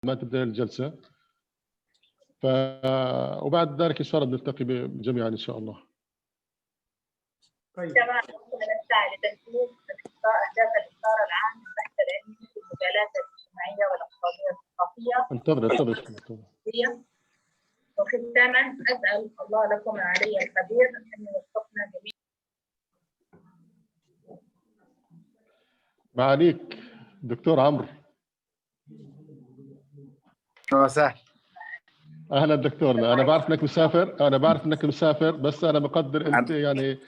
ما تبدأ الجلسة. وبعد ذلك إن شاء الله بنلتقي جميعا إن شاء الله. طيب. كما نسعى لتنفيذ أهداف الإطار العام للبحث العلمي في المجالات الاجتماعية والاقتصادية والثقافية. انتظر. وختاما أسأل الله لكم العلي القدير أن يوفقنا جميعا. معاليك دكتور عمرو. وسهلا. اهلا دكتورنا. انا بعرف انك مسافر بس انا بقدر انت يعني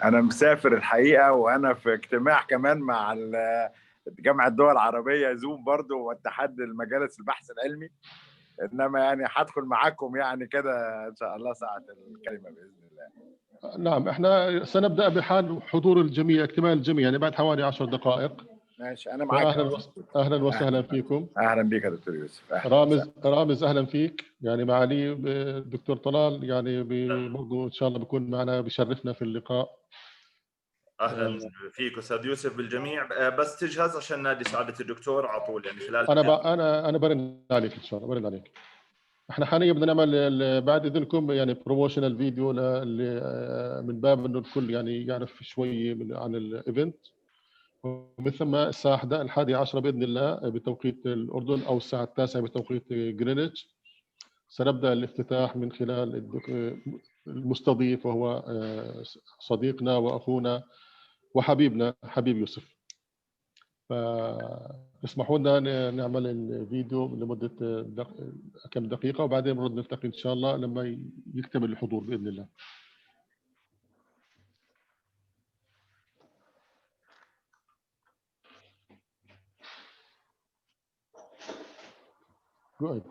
انا مسافر الحقيقه، وانا في اجتماع كمان مع جامعه الدول العربيه زوم برضو واتحاد المجالس البحث العلمي، انما يعني هدخل معاكم يعني كده ان شاء الله ساعه الكلمه باذن الله. نعم، احنا سنبدا بحال حضور الجميع، اكتمال الجميع يعني بعد حوالي 10 دقائق. ماشي، انا معاك. اهلا وسهلا فيكم. اهلا بك يا دكتور يوسف. رامز اهلا فيك. يعني معالي الدكتور طلال يعني برضه ان شاء الله بيكون معنا، بيشرفنا في اللقاء. اهلا فيك استاذ يوسف بالجميع. بس تجهز عشان نادي سعاده الدكتور على طول يعني خلال انا برن عليك ان شاء الله، برن عليك. احنا حاليا بدنا نعمل بعد اذنكم يعني بروموشنال فيديو من باب انه الكل يعني يعرف شوي عن الايفنت. ومن ثم الساعه 11 باذن الله بتوقيت الاردن، او الساعه 9 بتوقيت جرينتش سنبدا الافتتاح من خلال المستضيف، وهو صديقنا واخونا وحبيبنا حبيب يوسف. فاسمحوا لنا نعمل الفيديو لمده كم دقيقه، وبعدين بنرد نلتقي ان شاء الله لما يكتمل الحضور باذن الله. Good.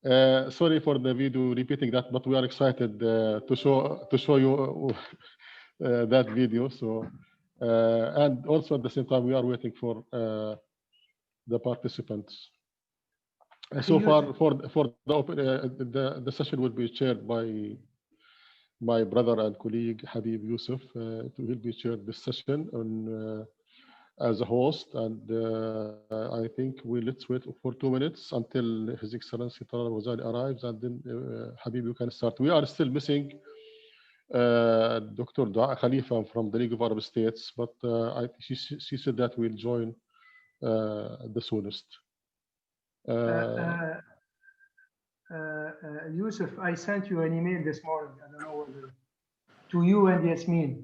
Sorry for the video repeating that, but we are excited to show you that video. So, and also at the same time, we are waiting for the participants. So far, for the session will be chaired by my brother and colleague Habib Youssef. It will be chaired this session on, as a host, and I think let's wait for 2 minutes until His Excellency Talal arrives, and then Habib, you can start. We are still missing Dr. Doaa Khalifa from the League of Arab States, but she said that we'll join the soonest. Yousef, I sent you an email this morning. I don't know whether to you and Yasmin.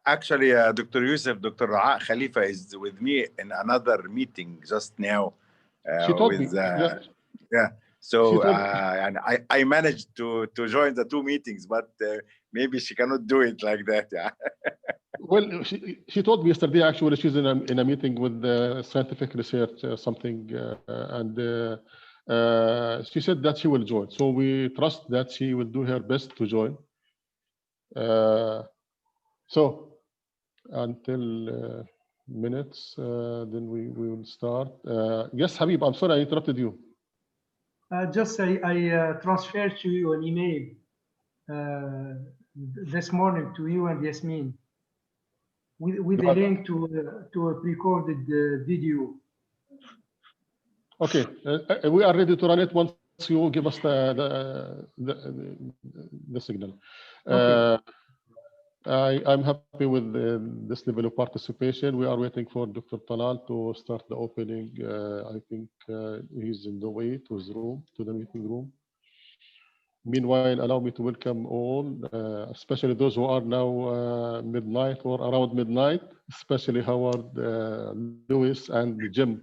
Actually, Dr. Yousef, Dr. Doaa Khalifa is with me in another meeting just now. She told me. Yeah. So and I managed to join the 2 meetings, but maybe she cannot do it like that. Yeah. Well, she told me yesterday actually she's in a meeting with the scientific research something, and she said that she will join. So we trust that she will do her best to join. So until minutes, then we will start. Yes, Habib, I'm sorry I interrupted you. Just I transferred to you an email this morning to you and Yasmin with a link to a pre-recorded video. Okay, we are ready to run it once you give us the signal. Okay. I'm happy with this level of participation. We are waiting for Dr. Talal to start the opening. I think he's in the way to his room, to the meeting room. Meanwhile, allow me to welcome all, especially those who are now midnight or around midnight, especially Howard, Lewis, and Jim.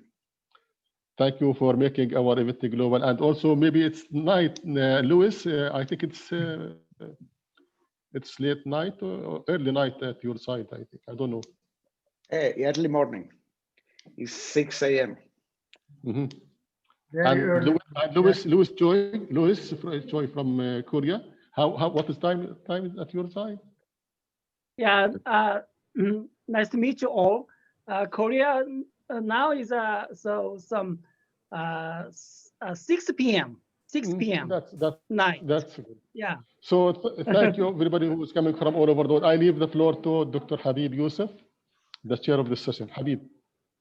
Thank you for making our event global. And also, maybe it's night, Lewis. I think it's late night or early night at your side, I think. I don't know. Early morning. It's 6 a.m. Mm-hmm. And Lewis Joy from Korea. What is time at your side? Yeah, nice to meet you all. Korea now is 6 p.m. 6 p.m. Night. That's good. Yeah. So thank you everybody who is coming from all over the world. I leave the floor to Dr. Habib Youssef, the chair of this session. Habib.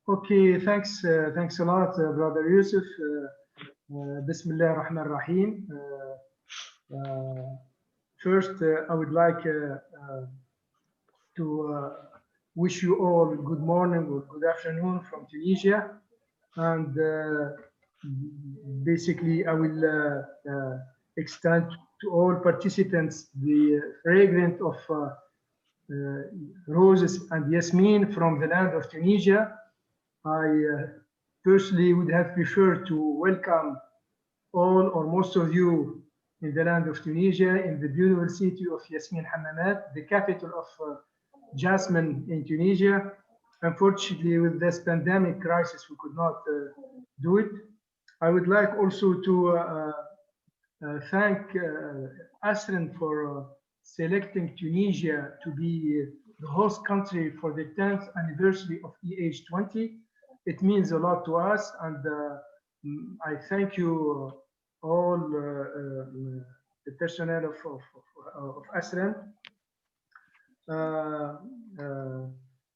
Okay, thanks a lot, Brother Yousef. Bismillah ar-Rahman ar-Rahim. First, I would like to wish you all good morning or good afternoon from Tunisia. And basically, I will extend to all participants the fragrance of roses and yasmin from the land of Tunisia. I personally would have preferred to welcome all or most of you in the land of Tunisia, in the beautiful city of Yasmin Hammamat, the capital of jasmine in Tunisia. Unfortunately, with this pandemic crisis, we could not do it. I would like also to thank ASREN for selecting Tunisia to be the host country for the 10th anniversary of e-AGE20. It means a lot to us, and I thank you all, the personnel of ASREN.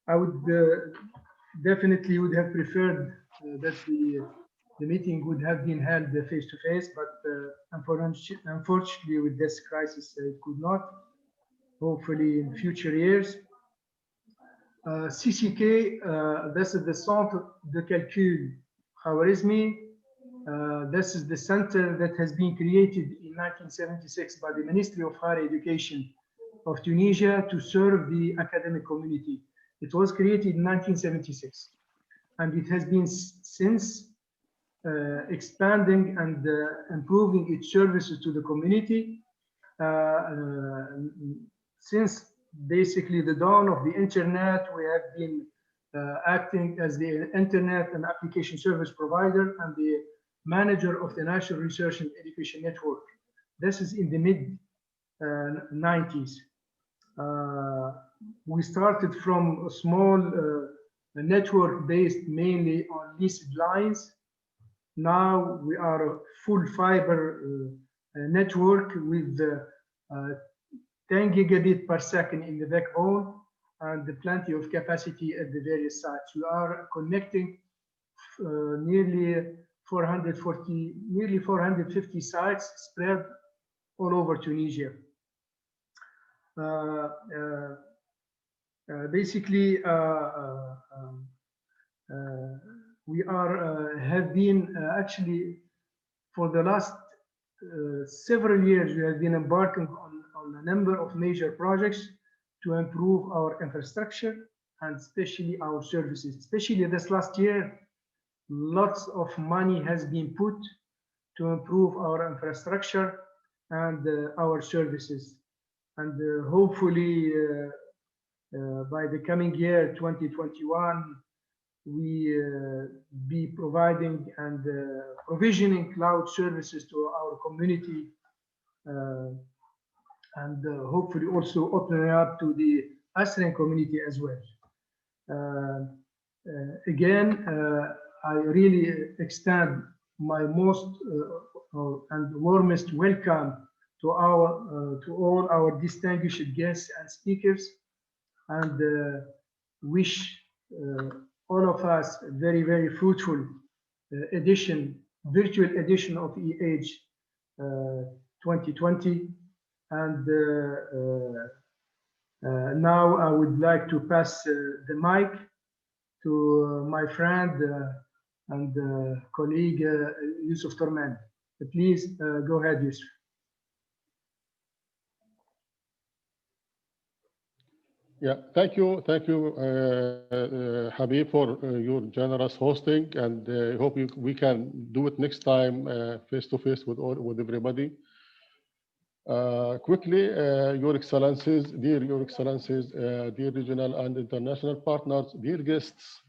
I would definitely would have preferred that the meeting would have been held face-to-face, but unfortunately with this crisis it could not. Hopefully in future years. CCK, this is the Centre de Calcul Khwarizmi. This is the center that has been created in 1976 by the Ministry of Higher Education of Tunisia to serve the academic community. It was created in 1976, and it has been since expanding and improving its services to the community since basically the dawn of the internet. We have been acting as the internet and application service provider and the manager of the National Research and Education Network. This is in the mid-90s. We started from a small network based mainly on leased lines. Now we are a full fiber network with 10 gigabit per second in the backbone and plenty of capacity at the various sites. We are connecting nearly 450 sites spread all over Tunisia. Basically, we have been actually for the last several years, we have been embarking on a number of major projects to improve our infrastructure and especially our services. Especially this last year, lots of money has been put to improve our infrastructure and our services. And hopefully by the coming year, 2021, we be providing and provisioning cloud services to our community and hopefully also opening up to the ASREN community as well. Again, I really extend my most and warmest welcome to all our distinguished guests and speakers, and wish all of us a very, very fruitful virtual edition of e-AGE 2020. And now I would like to pass the mic to my friend and colleague Yousef Torman. Please go ahead, Yousef. Yeah, thank you, Habib, for your generous hosting, and I hope we can do it next time face to face with everybody. Quickly, Your Excellencies, dear regional and international partners, dear guests,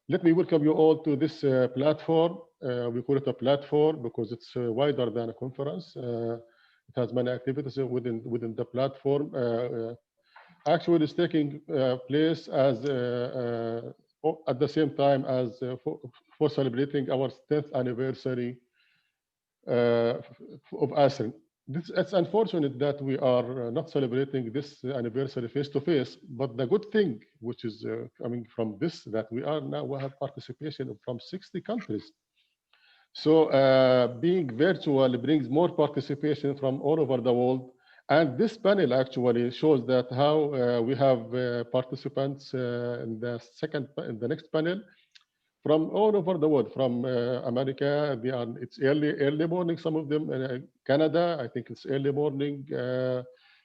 let me welcome you all to this platform. We call it a platform because it's wider than a conference. It has many activities within the platform. Actually, it's taking place as at the same time as for celebrating our 10th anniversary of ASREN. It's unfortunate that we are not celebrating this anniversary face to face, but the good thing, which is coming from this, that we have participation from 60 countries. So being virtual brings more participation from all over the world. And this panel actually shows that how we have participants in the next panel from all over the world, from America. It's early morning. Some of them Canada. I think it's early morning.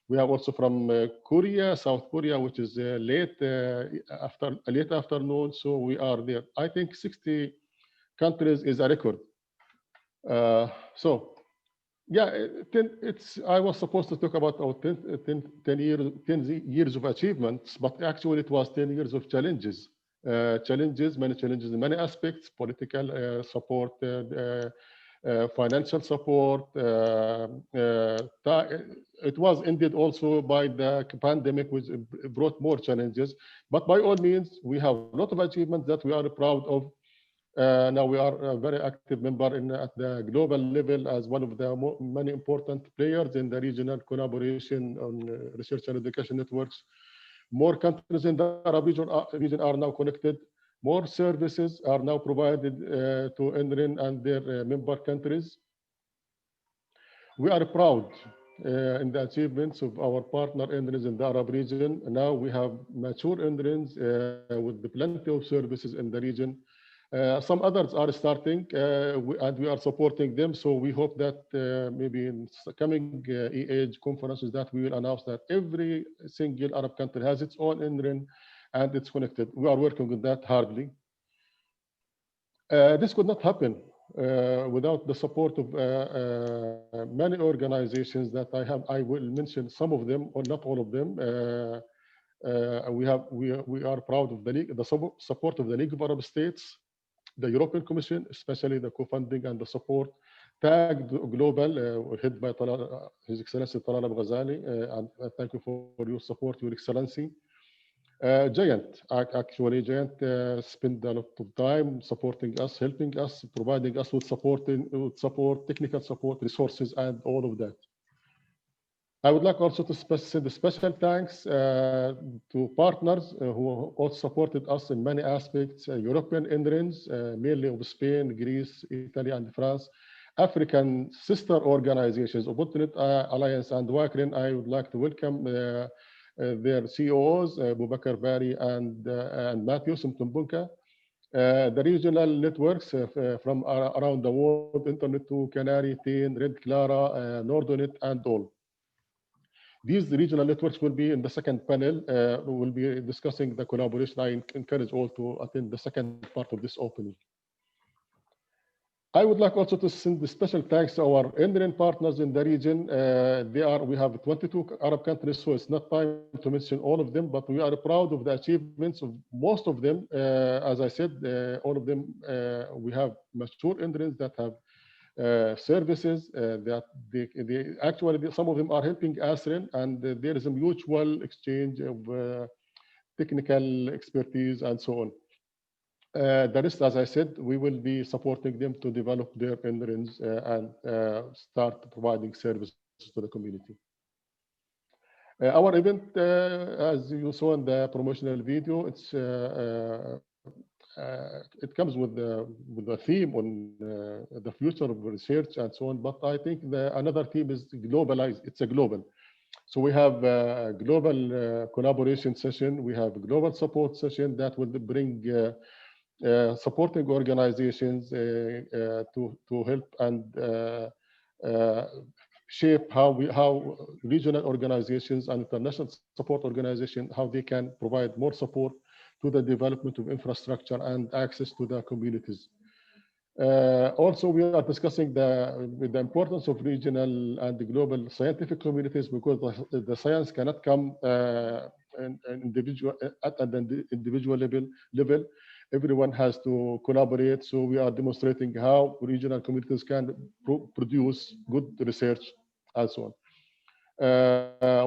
We have also from Korea, South Korea, which is late afternoon. So we are there. I think 60 countries is a record. So. Yeah, I was supposed to talk about our 10 years of achievements, but actually it was 10 years of challenges. Many challenges in many aspects, political support, financial support. It was ended also by the pandemic, which brought more challenges. But by all means, we have a lot of achievements that we are proud of. Now we are a very active member at the global level as one of the many important players in the regional collaboration on research and education networks. More countries in the Arab region are now connected. More services are now provided to ASREN and their member countries. We are proud in the achievements of our partner ASREN in the Arab region. Now we have mature ASREN with plenty of services in the region. Some others are starting, and we are supporting them. So we hope that maybe in coming e-AGE conferences that we will announce that every single Arab country has its own ASREN and it's connected. We are working on that hardly. This could not happen without the support of many organizations that I will mention some of them or not all of them. We are proud of the support of the League of Arab States, the European Commission, especially the co-funding and the support, TAG Global, head by Talal, His Excellency Talal Ghazaleh, and thank you for your support, Your Excellency. Giant, actually, Giant spent a lot of time supporting us, helping us, providing us with support, technical support, resources, and all of that. I would like also to send a special thanks to partners who also supported us in many aspects, European entrants, mainly of Spain, Greece, Italy, and France, African sister organizations, Opportunity Alliance and WACRIN. I would like to welcome their CEOs, Boubacar Bari and Matthew Simtumbunka, the regional networks from around the world, Internet 2, Canary, Teen, Red Clara, Nordonet, and all. These regional networks will be in the second panel. We will be discussing the collaboration. I encourage all to attend the second part of this opening. I would like also to send the special thanks to our Indian partners in the region. We have 22 Arab countries, so it's not time to mention all of them, but we are proud of the achievements of most of them. As I said, all of them, we have mature Indians that have services that actually some of them are helping ASREN, and there is a mutual exchange of technical expertise and so on. The rest, as I said, we will be supporting them to develop their entrants and start providing services to the community. Our event, as you saw in the promotional video, it comes with a theme on the future of research and so on. But I think another theme is globalized. It's a global. So we have a global collaboration session. We have a global support session that will bring supporting organizations to help and shape how regional organizations and international support organizations, how they can provide more support to the development of infrastructure and access to the communities. Also, we are discussing the importance of regional and the global scientific communities, because the science cannot come at an individual level. Everyone has to collaborate. So we are demonstrating how regional communities can produce good research and so on.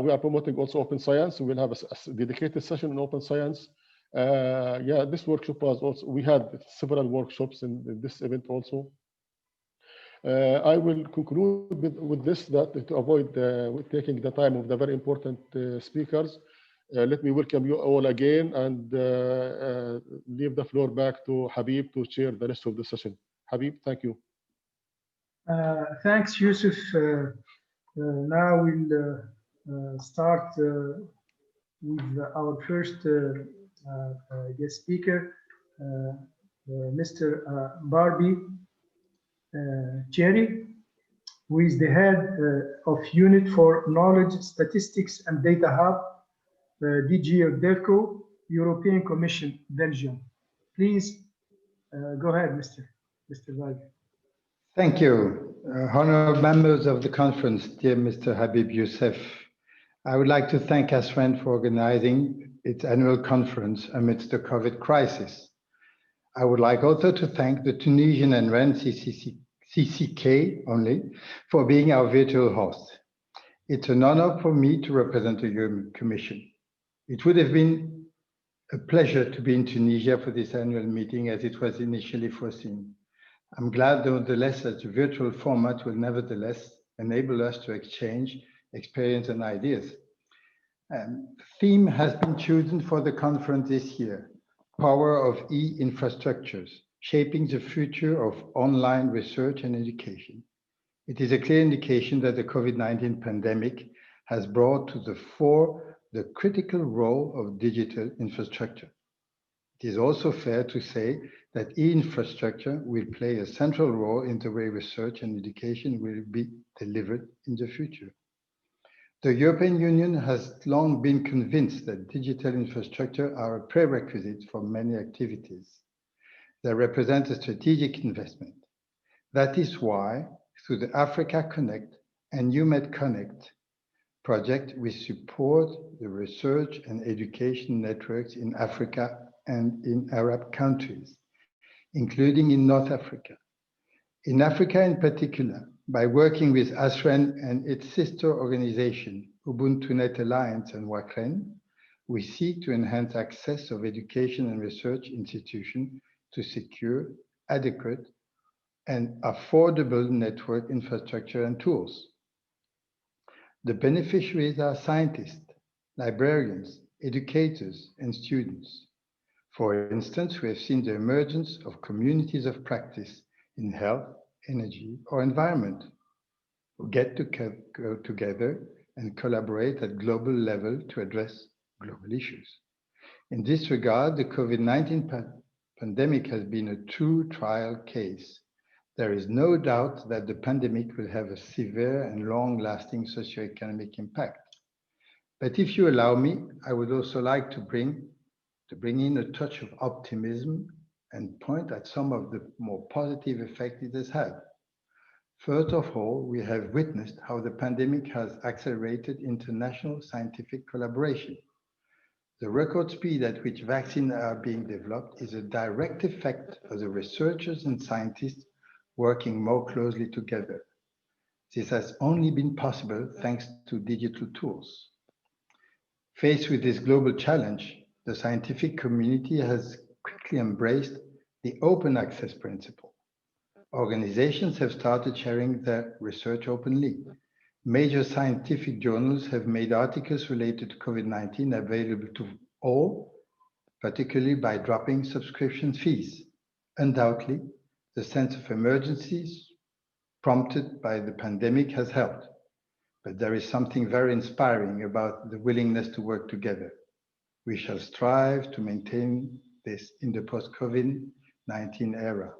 We are promoting also open science. We will have a dedicated session on open science. This workshop was also, we had several workshops in this event also. I will conclude with this, that to avoid taking the time of the very important speakers, let me welcome you all again and leave the floor back to Habib to chair the rest of the session. Habib, thank you. Thanks, Yousef. Now we'll start with our first guest speaker, Mr. Barbé Thierry, who is the head of Unit for Knowledge, Statistics and Data Hub, DG of DEVCO, European Commission, Belgium. Please go ahead, Mr. Barbé. Thank you. Honored members of the conference, dear Mr. Habib Yousef, I would like to thank ASREN for organizing its annual conference amidst the COVID crisis. I would like also to thank the Tunisian and REN CCK only for being our virtual host. It's an honor for me to represent the European Commission. It would have been a pleasure to be in Tunisia for this annual meeting as it was initially foreseen. I'm glad, nonetheless, that the virtual format will nevertheless enable us to exchange experience and ideas. The theme has been chosen for the conference this year: Power of E-Infrastructures, Shaping the Future of Online Research and Education. It is a clear indication that the COVID-19 pandemic has brought to the fore the critical role of digital infrastructure. It is also fair to say that e-infrastructure will play a central role in the way research and education will be delivered in the future. The European Union has long been convinced that digital infrastructure are a prerequisite for many activities. They represent a strategic investment. That is why, through the Africa Connect and UMed Connect project, we support the research and education networks in Africa and in Arab countries. including in North Africa. In Africa in particular, by working with ASREN and its sister organization, Ubuntu Net Alliance and WACREN, we seek to enhance access of education and research institutions to secure, adequate, and affordable network infrastructure and tools. The beneficiaries are scientists, librarians, educators, and students. For instance, we have seen the emergence of communities of practice in health, energy, or environment, who get to go together and collaborate at global level to address global issues. In this regard, the COVID-19 pandemic has been a true trial case. There is no doubt that the pandemic will have a severe and long-lasting socioeconomic impact. But if you allow me, I would also like to bring in a touch of optimism and point at some of the more positive effects it has had. First of all, we have witnessed how the pandemic has accelerated international scientific collaboration. The record speed at which vaccines are being developed is a direct effect of the researchers and scientists working more closely together. This has only been possible thanks to digital tools. Faced with this global challenge, the scientific community has quickly embraced the open access principle. Organizations have started sharing their research openly. Major scientific journals have made articles related to COVID-19 available to all, particularly by dropping subscription fees. Undoubtedly, the sense of emergency prompted by the pandemic has helped, but there is something very inspiring about the willingness to work together. We shall strive to maintain this in the post-COVID-19 era.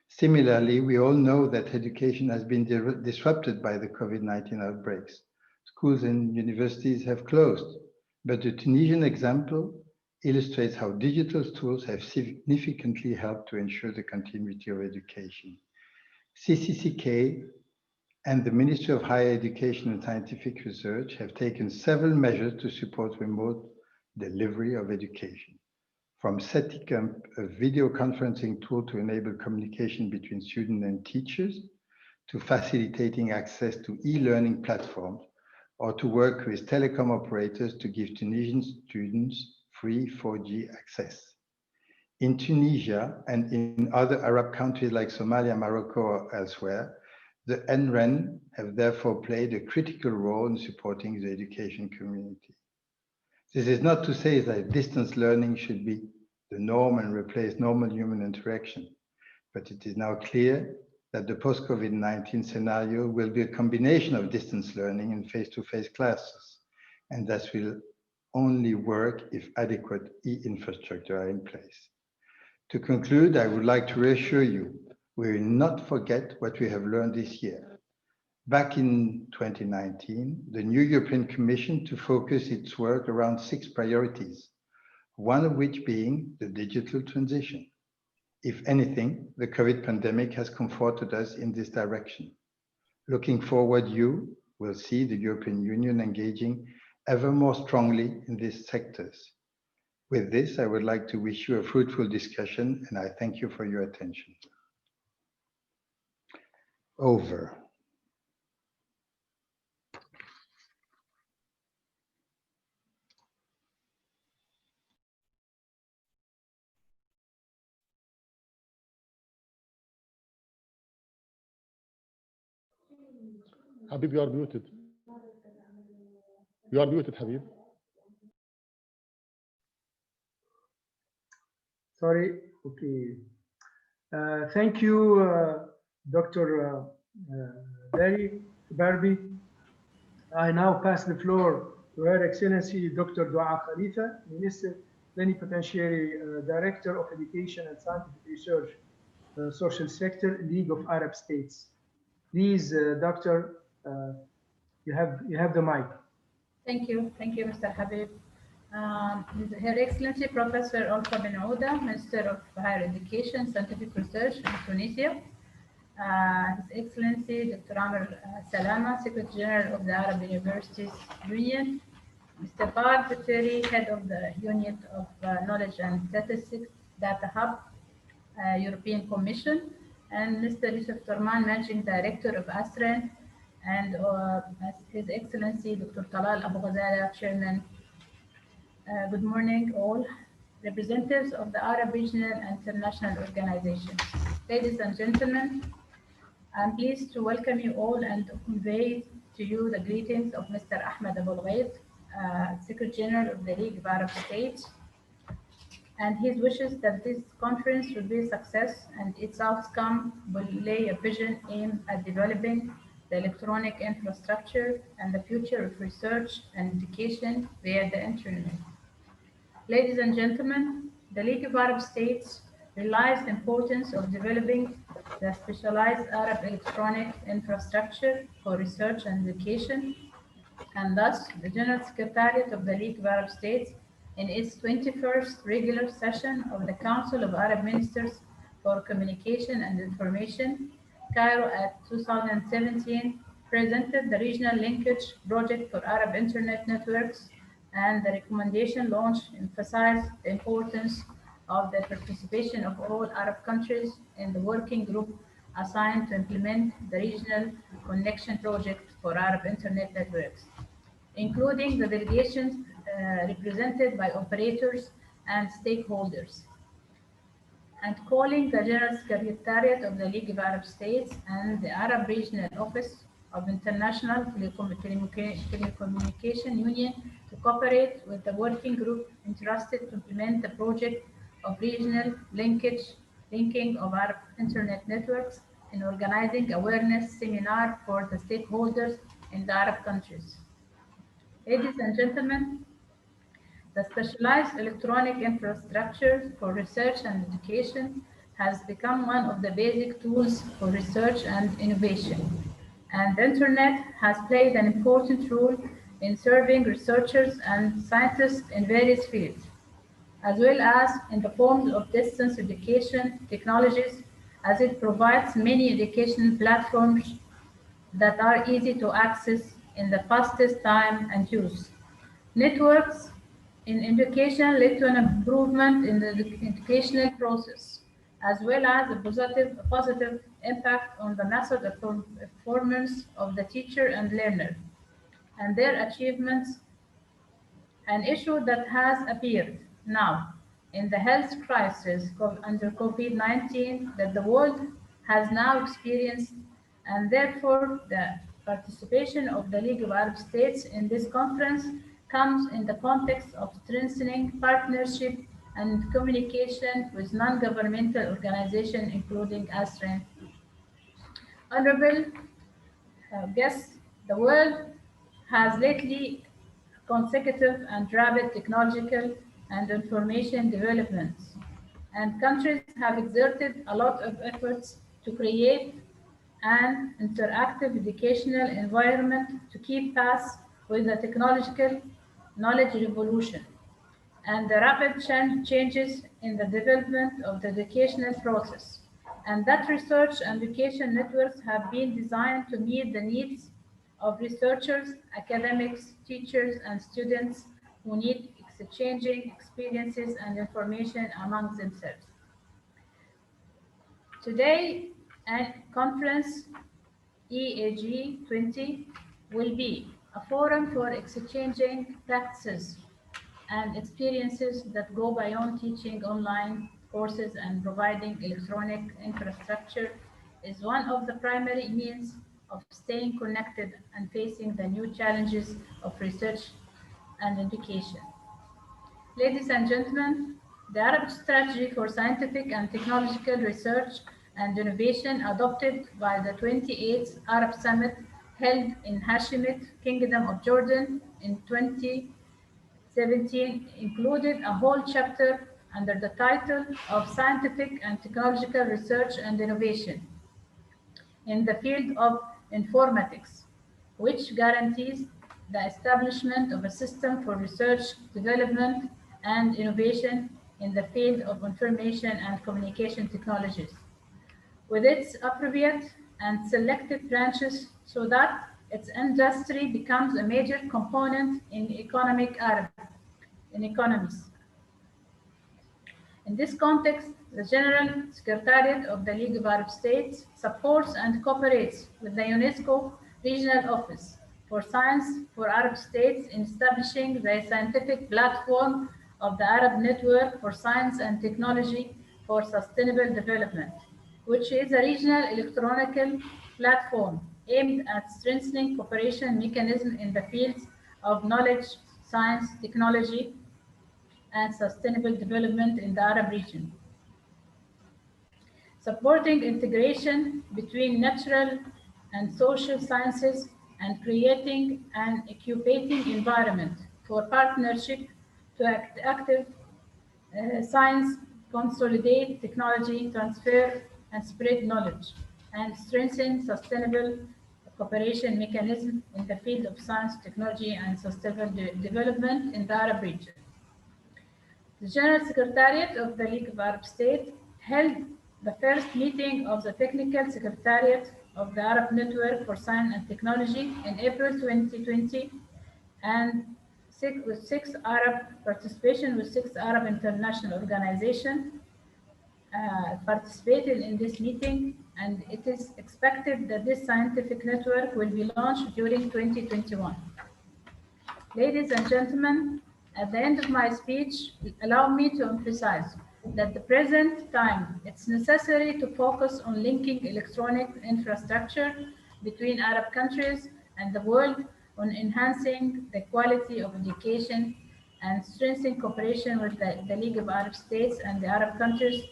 Similarly, we all know that education has been disrupted by the COVID-19 outbreaks. Schools and universities have closed, but the Tunisian example illustrates how digital tools have significantly helped to ensure the continuity of education. CCCK and the Ministry of Higher Education and Scientific Research have taken several measures to support remote delivery of education, from setting up a video conferencing tool to enable communication between students and teachers, to facilitating access to e-learning platforms, or to work with telecom operators to give Tunisian students free 4G access. In Tunisia and in other Arab countries like Somalia, Morocco, or elsewhere, the ASREN have therefore played a critical role in supporting the education community. This is not to say that distance learning should be the norm and replace normal human interaction, but it is now clear that the post-COVID-19 scenario will be a combination of distance learning and face-to-face classes, and that will only work if adequate e-infrastructure are in place. To conclude, I would like to reassure you, we will not forget what we have learned this year. Back in 2019, the new European Commission to focus its work around 6 priorities, one of which being the digital transition. If anything, the COVID pandemic has comforted us in this direction. Looking forward, you will see the European Union engaging ever more strongly in these sectors. With this, I would like to wish you a fruitful discussion, and I thank you for your attention. Over. Habib, you are muted. You are muted, Habib. Sorry. Okay. Thank you, Dr. Barbé. I now pass the floor to Her Excellency Dr. Doaa Khalifa, Minister, Plenipotentiary Director of Education and Scientific Research, Social Sector, League of Arab States. Please, Doctor, you have the mic. Thank you, Mr. Habib. Her Excellency Professor Olfa Benouda, Minister of Higher Education and Scientific Research in Tunisia. His Excellency Dr. Salama, Secretary General of the Arab Universities Union. Mr. Barbé, Thierry, Head of the Unit of Knowledge and Statistics Data Hub. European Commission, and Mr. Youssef Torman, Managing Director of ASREN, and His Excellency Dr. Talal Abu Ghazaleh, Chairman. Good morning, all representatives of the Arab Regional and International Organizations. Ladies and gentlemen, I'm pleased to welcome you all and to convey to you the greetings of Mr. Ahmed Abu Ghaid, Secretary General of the League of Arab States, and his wishes that this conference will be a success and its outcome will lay a vision aimed at developing the electronic infrastructure and the future of research and education via the internet. Ladies and gentlemen, the League of Arab States realized the importance of developing the specialized Arab electronic infrastructure for research and education, and thus the General Secretariat of the League of Arab States in its 21st regular session of the Council of Arab Ministers for Communication and Information, Cairo at 2017, presented the Regional Linkage Project for Arab Internet Networks, and the recommendation launch emphasized the importance of the participation of all Arab countries in the working group assigned to implement the Regional Connection Project for Arab Internet Networks, including the delegations represented by operators and stakeholders, and calling the General Secretariat of the League of Arab States and the Arab Regional Office of International Telecommunication Union to cooperate with the working group entrusted to implement the project of regional linking of Arab Internet networks in organizing awareness seminar for the stakeholders in the Arab countries. Ladies and gentlemen, the specialized electronic infrastructure for research and education has become one of the basic tools for research and innovation, and the internet has played an important role in serving researchers and scientists in various fields, as well as in the forms of distance education technologies, as it provides many educational platforms that are easy to access in the fastest time and use. Networks in education led to an improvement in the educational process, as well as a positive impact on the method of performance of the teacher and learner and their achievements, an issue that has appeared now in the health crisis under COVID-19 that the world has now experienced, and therefore the participation of the League of Arab States in this conference comes in the context of strengthening partnership and communication with non-governmental organizations, including ASREN. Honorable guests, the world has lately consecutive and rapid technological and information developments, and countries have exerted a lot of efforts to create an interactive educational environment to keep pace with the technological knowledge revolution and the rapid changes in the development of the educational process, and that research and education networks have been designed to meet the needs of researchers, academics, teachers, and students who need exchanging experiences and information among themselves. Today, a conference e-AGE20 will be a forum for exchanging practices and experiences that go beyond teaching online courses, and providing electronic infrastructure is one of the primary means of staying connected and facing the new challenges of research and education. Ladies and gentlemen, the Arab Strategy for Scientific and Technological Research and Innovation, adopted by the 28th Arab Summit held in Hashemite Kingdom of Jordan in 2017, included a whole chapter under the title of Scientific and Technological Research and Innovation in the field of informatics, which guarantees the establishment of a system for research, development, and innovation in the field of information and communication technologies, with its appropriate and selected branches, so that its industry becomes a major component in economies. In this context, the General Secretariat of the League of Arab States supports and cooperates with the UNESCO Regional Office for Science for Arab States in establishing the scientific platform of the Arab Network for Science and Technology for Sustainable Development, which is a regional electronic platform aimed at strengthening cooperation mechanisms in the fields of knowledge, science, technology, and sustainable development in the Arab region. Supporting integration between natural and social sciences and creating an incubating environment for partnership to active science, consolidate technology transfer and spread knowledge, and strengthen sustainable cooperation mechanism in the field of science, technology, and sustainable development in the Arab region. The General Secretariat of the League of Arab States held the first meeting of the Technical Secretariat of the Arab Network for Science and Technology in April 2020, and with six Arab international organizations participated in this meeting, and it is expected that this scientific network will be launched during 2021. Ladies and gentlemen, at the end of my speech, allow me to emphasize that at the present time, it's necessary to focus on linking electronic infrastructure between Arab countries and the world, on enhancing the quality of education and strengthening cooperation with the League of Arab States and the Arab countries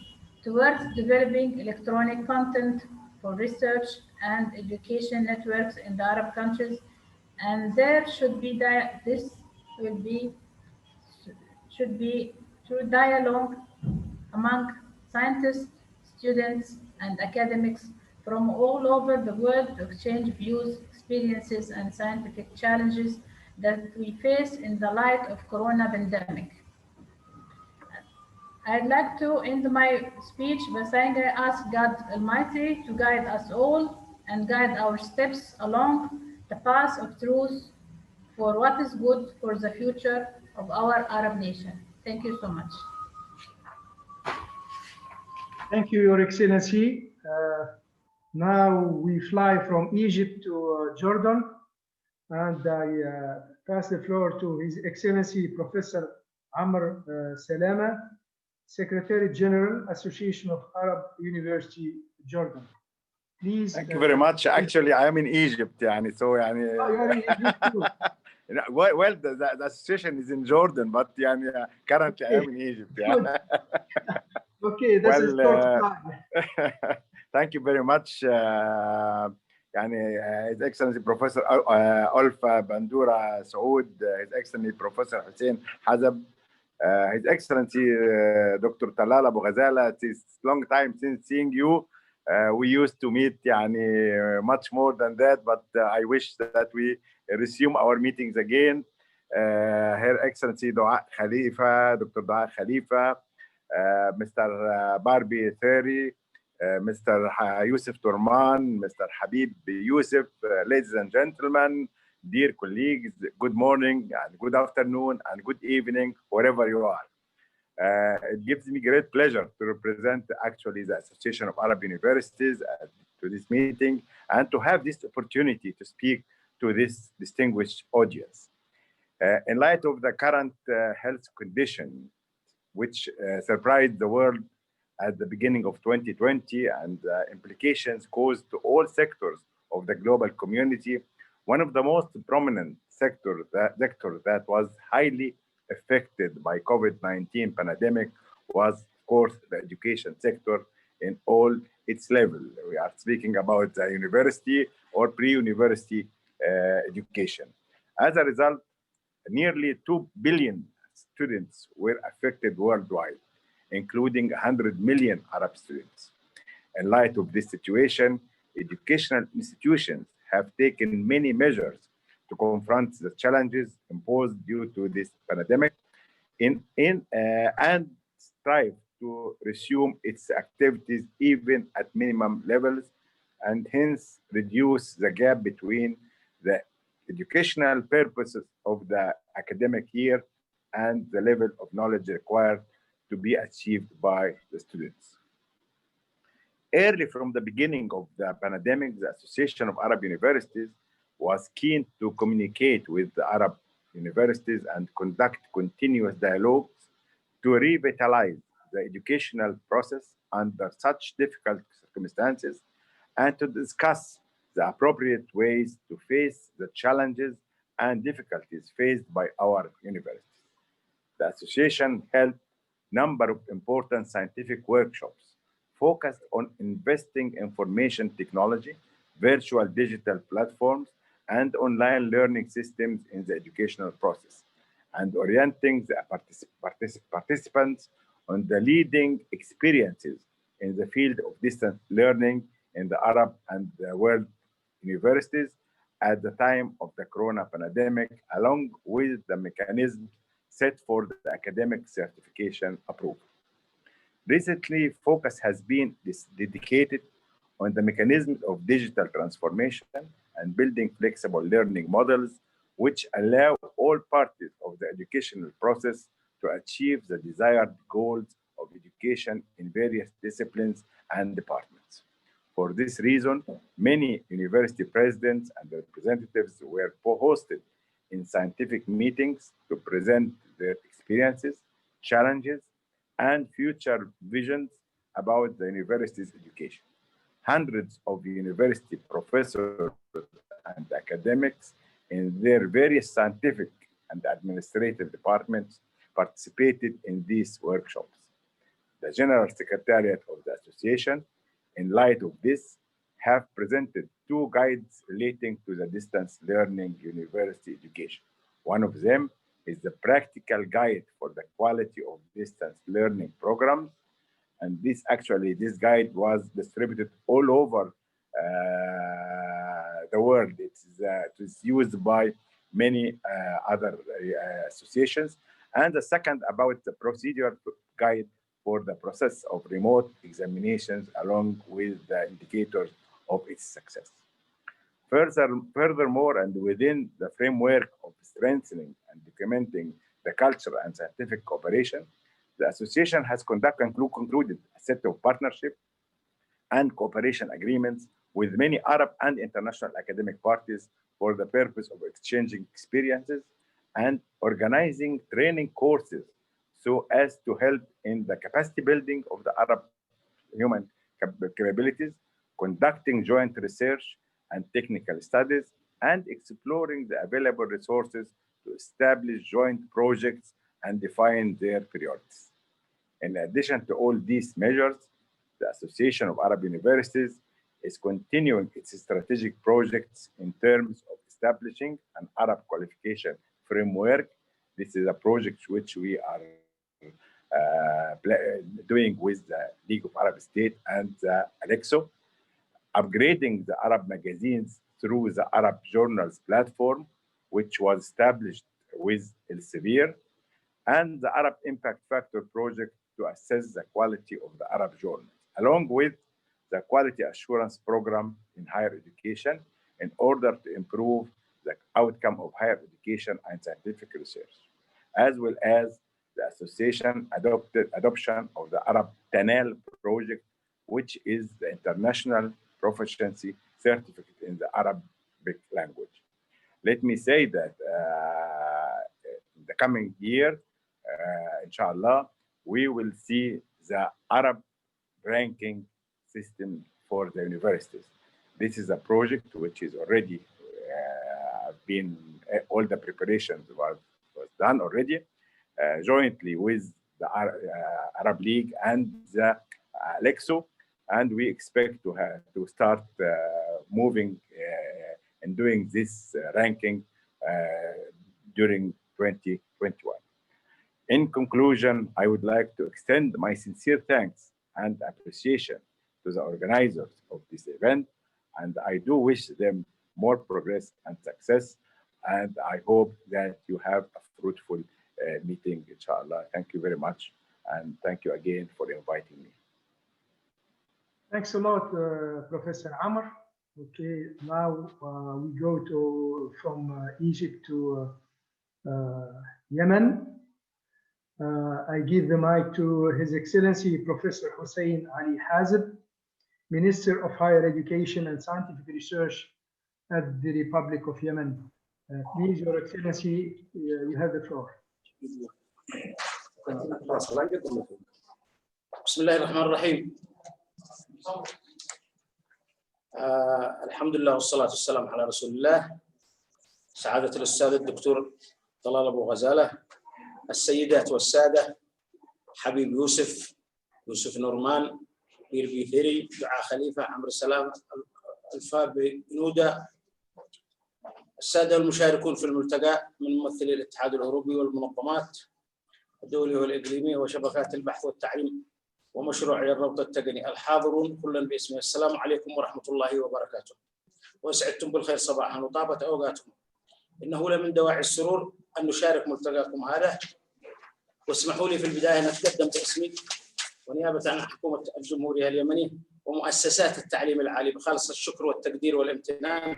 towards developing electronic content for research and education networks in the Arab countries. And there should be through dialogue among scientists, students, and academics from all over the world to exchange views, experiences, and scientific challenges that we face in the light of Corona pandemic. I'd like to end my speech by saying I ask God Almighty to guide us all and guide our steps along the path of truth for what is good for the future of our Arab nation. Thank you so much. Thank you, Your Excellency. Now we fly from Egypt to Jordan, and I pass the floor to His Excellency Professor Amr Salama, Secretary General, Association of Arab University, Jordan. Please. Thank you very much. Actually, I am in Egypt, yani, so yani. Oh, you're in Egypt too. Well, the association is in Jordan, but yani, currently I am in Egypt. Yeah. Okay, this is thank you very much. His Excellency Professor Olfa, Benouda, Sioud, His Excellency Professor Hussein, Hazeb, His Excellency Dr. Talal Abu Ghazaleh. It's a long time since seeing you. We used to meet much more than that, but I wish that we resume our meetings again. Her Excellency Doaa Khalifa, Dr. Doaa Khalifa, Mr. Barbé, Thierry, Mr. Youssef Torman, Mr. Habib, Yousef, ladies and gentlemen, dear colleagues, good morning and good afternoon and good evening, wherever you are. It gives me great pleasure to represent actually the Association of Arab Universities to this meeting and to have this opportunity to speak to this distinguished audience. In light of the current health condition, which surprised the world at the beginning of 2020 and implications caused to all sectors of the global community, one of the most prominent sectors that was highly affected by COVID-19 pandemic was, of course, the education sector in all its levels. We are speaking about the university or pre-university education. As a result, nearly 2 billion students were affected worldwide, including 100 million Arab students. In light of this situation, educational institutions have taken many measures to confront the challenges imposed due to this pandemic and strive to resume its activities even at minimum levels, and hence reduce the gap between the educational purposes of the academic year and the level of knowledge required to be achieved by the students. Early from the beginning of the pandemic, the Association of Arab Universities was keen to communicate with the Arab universities and conduct continuous dialogues to revitalize the educational process under such difficult circumstances and to discuss the appropriate ways to face the challenges and difficulties faced by our universities. The association held a number of important scientific workshops focused on investing information technology, virtual digital platforms, and online learning systems in the educational process, and orienting the participants on the leading experiences in the field of distance learning in the Arab and the world universities at the time of the corona pandemic, along with the mechanism set for the academic certification approval. Recently, focus has been dedicated on the mechanisms of digital transformation and building flexible learning models, which allow all parties of the educational process to achieve the desired goals of education in various disciplines and departments. For this reason, many university presidents and representatives were hosted in scientific meetings to present their experiences, challenges, and future visions about the university's education. Hundreds of university professors and academics in their various scientific and administrative departments participated in these workshops. The General Secretariat of the Association, in light of this, have presented 2 guides relating to the distance learning university education. One of them is the practical guide for the quality of distance learning programs. And this guide was distributed all over the world. It is used by many other associations. And the second about the procedure guide for the process of remote examinations along with the indicators of its success. Furthermore, and within the framework of strengthening and documenting the culture and scientific cooperation, the association has concluded a set of partnership and cooperation agreements with many Arab and international academic parties for the purpose of exchanging experiences and organizing training courses so as to help in the capacity building of the Arab human capabilities, conducting joint research and technical studies, and exploring the available resources to establish joint projects and define their priorities. In addition to all these measures, the Association of Arab Universities is continuing its strategic projects in terms of establishing an Arab qualification framework. This is a project which we are doing with the League of Arab States and ALEXO, upgrading the Arab magazines through the Arab Journals platform, which was established with Elsevier, and the Arab Impact Factor project to assess the quality of the Arab journals, along with the quality assurance program in higher education in order to improve the outcome of higher education and scientific research, as well as the association adoption of the Arab Talal project, which is the international proficiency certificate in the Arabic language. Let me say that in the coming year, inshallah, we will see the Arab ranking system for the universities. This is a project which is already been, all the preparations was done already, jointly with the Arab League and the ALEXO, and we expect to start moving and doing this ranking during 2021. In conclusion, I would like to extend my sincere thanks and appreciation to the organizers of this event, and I do wish them more progress and success, and I hope that you have a fruitful meeting, inshallah. Thank you very much, and thank you again for inviting me. Thanks a lot, Professor Amr. Okay, now we go from Egypt to Yemen. I give the mic to His Excellency Professor Hussein Ali Hazeb, Minister of Higher Education and Scientific Research at the Republic of Yemen. Please, Your Excellency, you have the floor. بسم الله الرحمن الرحيم. الحمد لله والصلاة والسلام على رسول الله. سعادة الأستاذ الدكتور طلال أبو غزالة، السيدات والسادة، حبيب يوسف، يوسف نورمان، بيربي ثيري، دعاء خليفة، عمرو سلامة، ألفا، بنودا، السادة المشاركون في الملتقى من ممثلي الاتحاد الأوروبي والمنظمات الدولية والإقليمية وشبكات البحث والتعليم ومشروعي الربط التقني، الحاضرون كلا باسمي، السلام عليكم ورحمة الله وبركاته. وأسعدتم بالخير صباحا وطابت أوقاتكم. إنه لمن دواعي السرور أن نشارك ملتقاكم هذا، واسمحوا لي في البداية أن أتقدم باسمي ونيابة عن حكومة الجمهورية اليمنية ومؤسسات التعليم العالي بخالص الشكر والتقدير والامتنان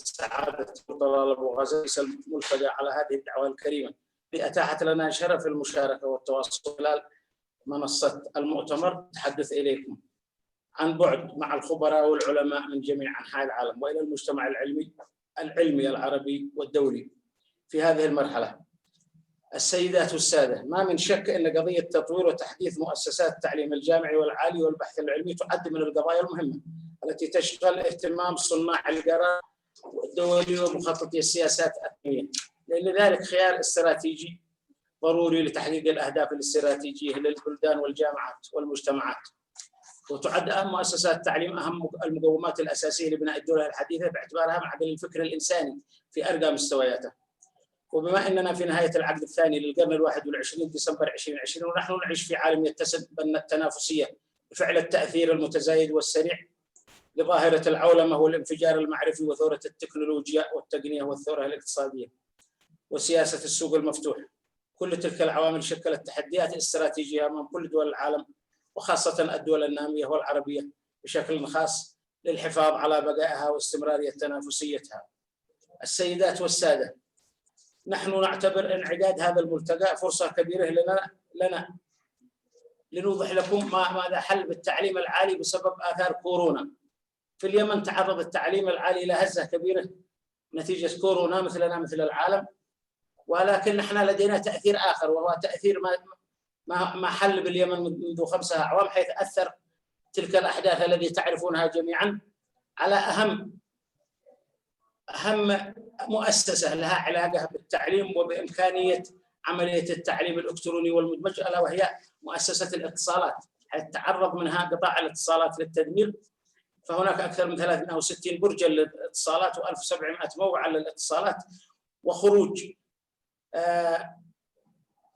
لسعادة طلال أبو غزالة الملتقى على هذه الدعوة الكريمة اللي أتاحت لنا شرف المشاركة والتواصل خلال منصة المؤتمر. تحدث إليكم عن بعد مع الخبراء والعلماء من جميع أنحاء العالم وإلى المجتمع العلمي العربي والدولي في هذه المرحلة. السيدات والسادة، ما من شك أن قضية تطوير وتحديث مؤسسات التعليم الجامعي والعالي والبحث العلمي تعد من القضايا المهمة التي تشغل اهتمام صناع القرار الدولي ومخططي السياسات التنموية، لأن ذلك خيار استراتيجي ضروري لتحقيق الأهداف الاستراتيجية للبلدان والجامعات والمجتمعات. وتعد مؤسسات التعليم أهم المقومات الأساسية لبناء الدولة الحديثة باعتبارها معدن الفكر الإنساني في أرقى مستوياته. وبما أننا في نهاية العقد الثاني للقرن ال21 ديسمبر 2020 ونحن نعيش في عالم يتسم بالتنافسية بفعل التأثير المتزايد والسريع لظاهرة العولمة والانفجار المعرفي وثورة التكنولوجيا والتقنية والثورة الاقتصادية وسياسة السوق المفتوح، كل تلك العوامل شكلت تحديات استراتيجية أمام كل دول العالم وخاصة الدول النامية والعربية بشكل خاص للحفاظ على بقائها واستمرارية تنافسيتها. السيدات والسادة، نحن نعتبر انعقاد هذا الملتقى فرصة كبيرة لنا لنوضح لكم ماذا حل بالتعليم العالي بسبب آثار كورونا. في اليمن تعرض التعليم العالي إلى هزة كبيرة نتيجة كورونا مثلنا مثل العالم، ولكن نحن لدينا تأثير آخر وهو تأثير ما حل باليمن منذ 5 أعوام، حيث أثر تلك الأحداث التي تعرفونها جميعا على أهم مؤسسة لها علاقة بالتعليم وبإمكانية عملية التعليم الإلكتروني والمدمج، ألا وهي مؤسسة الاتصالات، حيث تعرض منها قطاع الاتصالات للتدمير. فهناك أكثر من 360 برجا للاتصالات و1700 موقعا للاتصالات، وخروج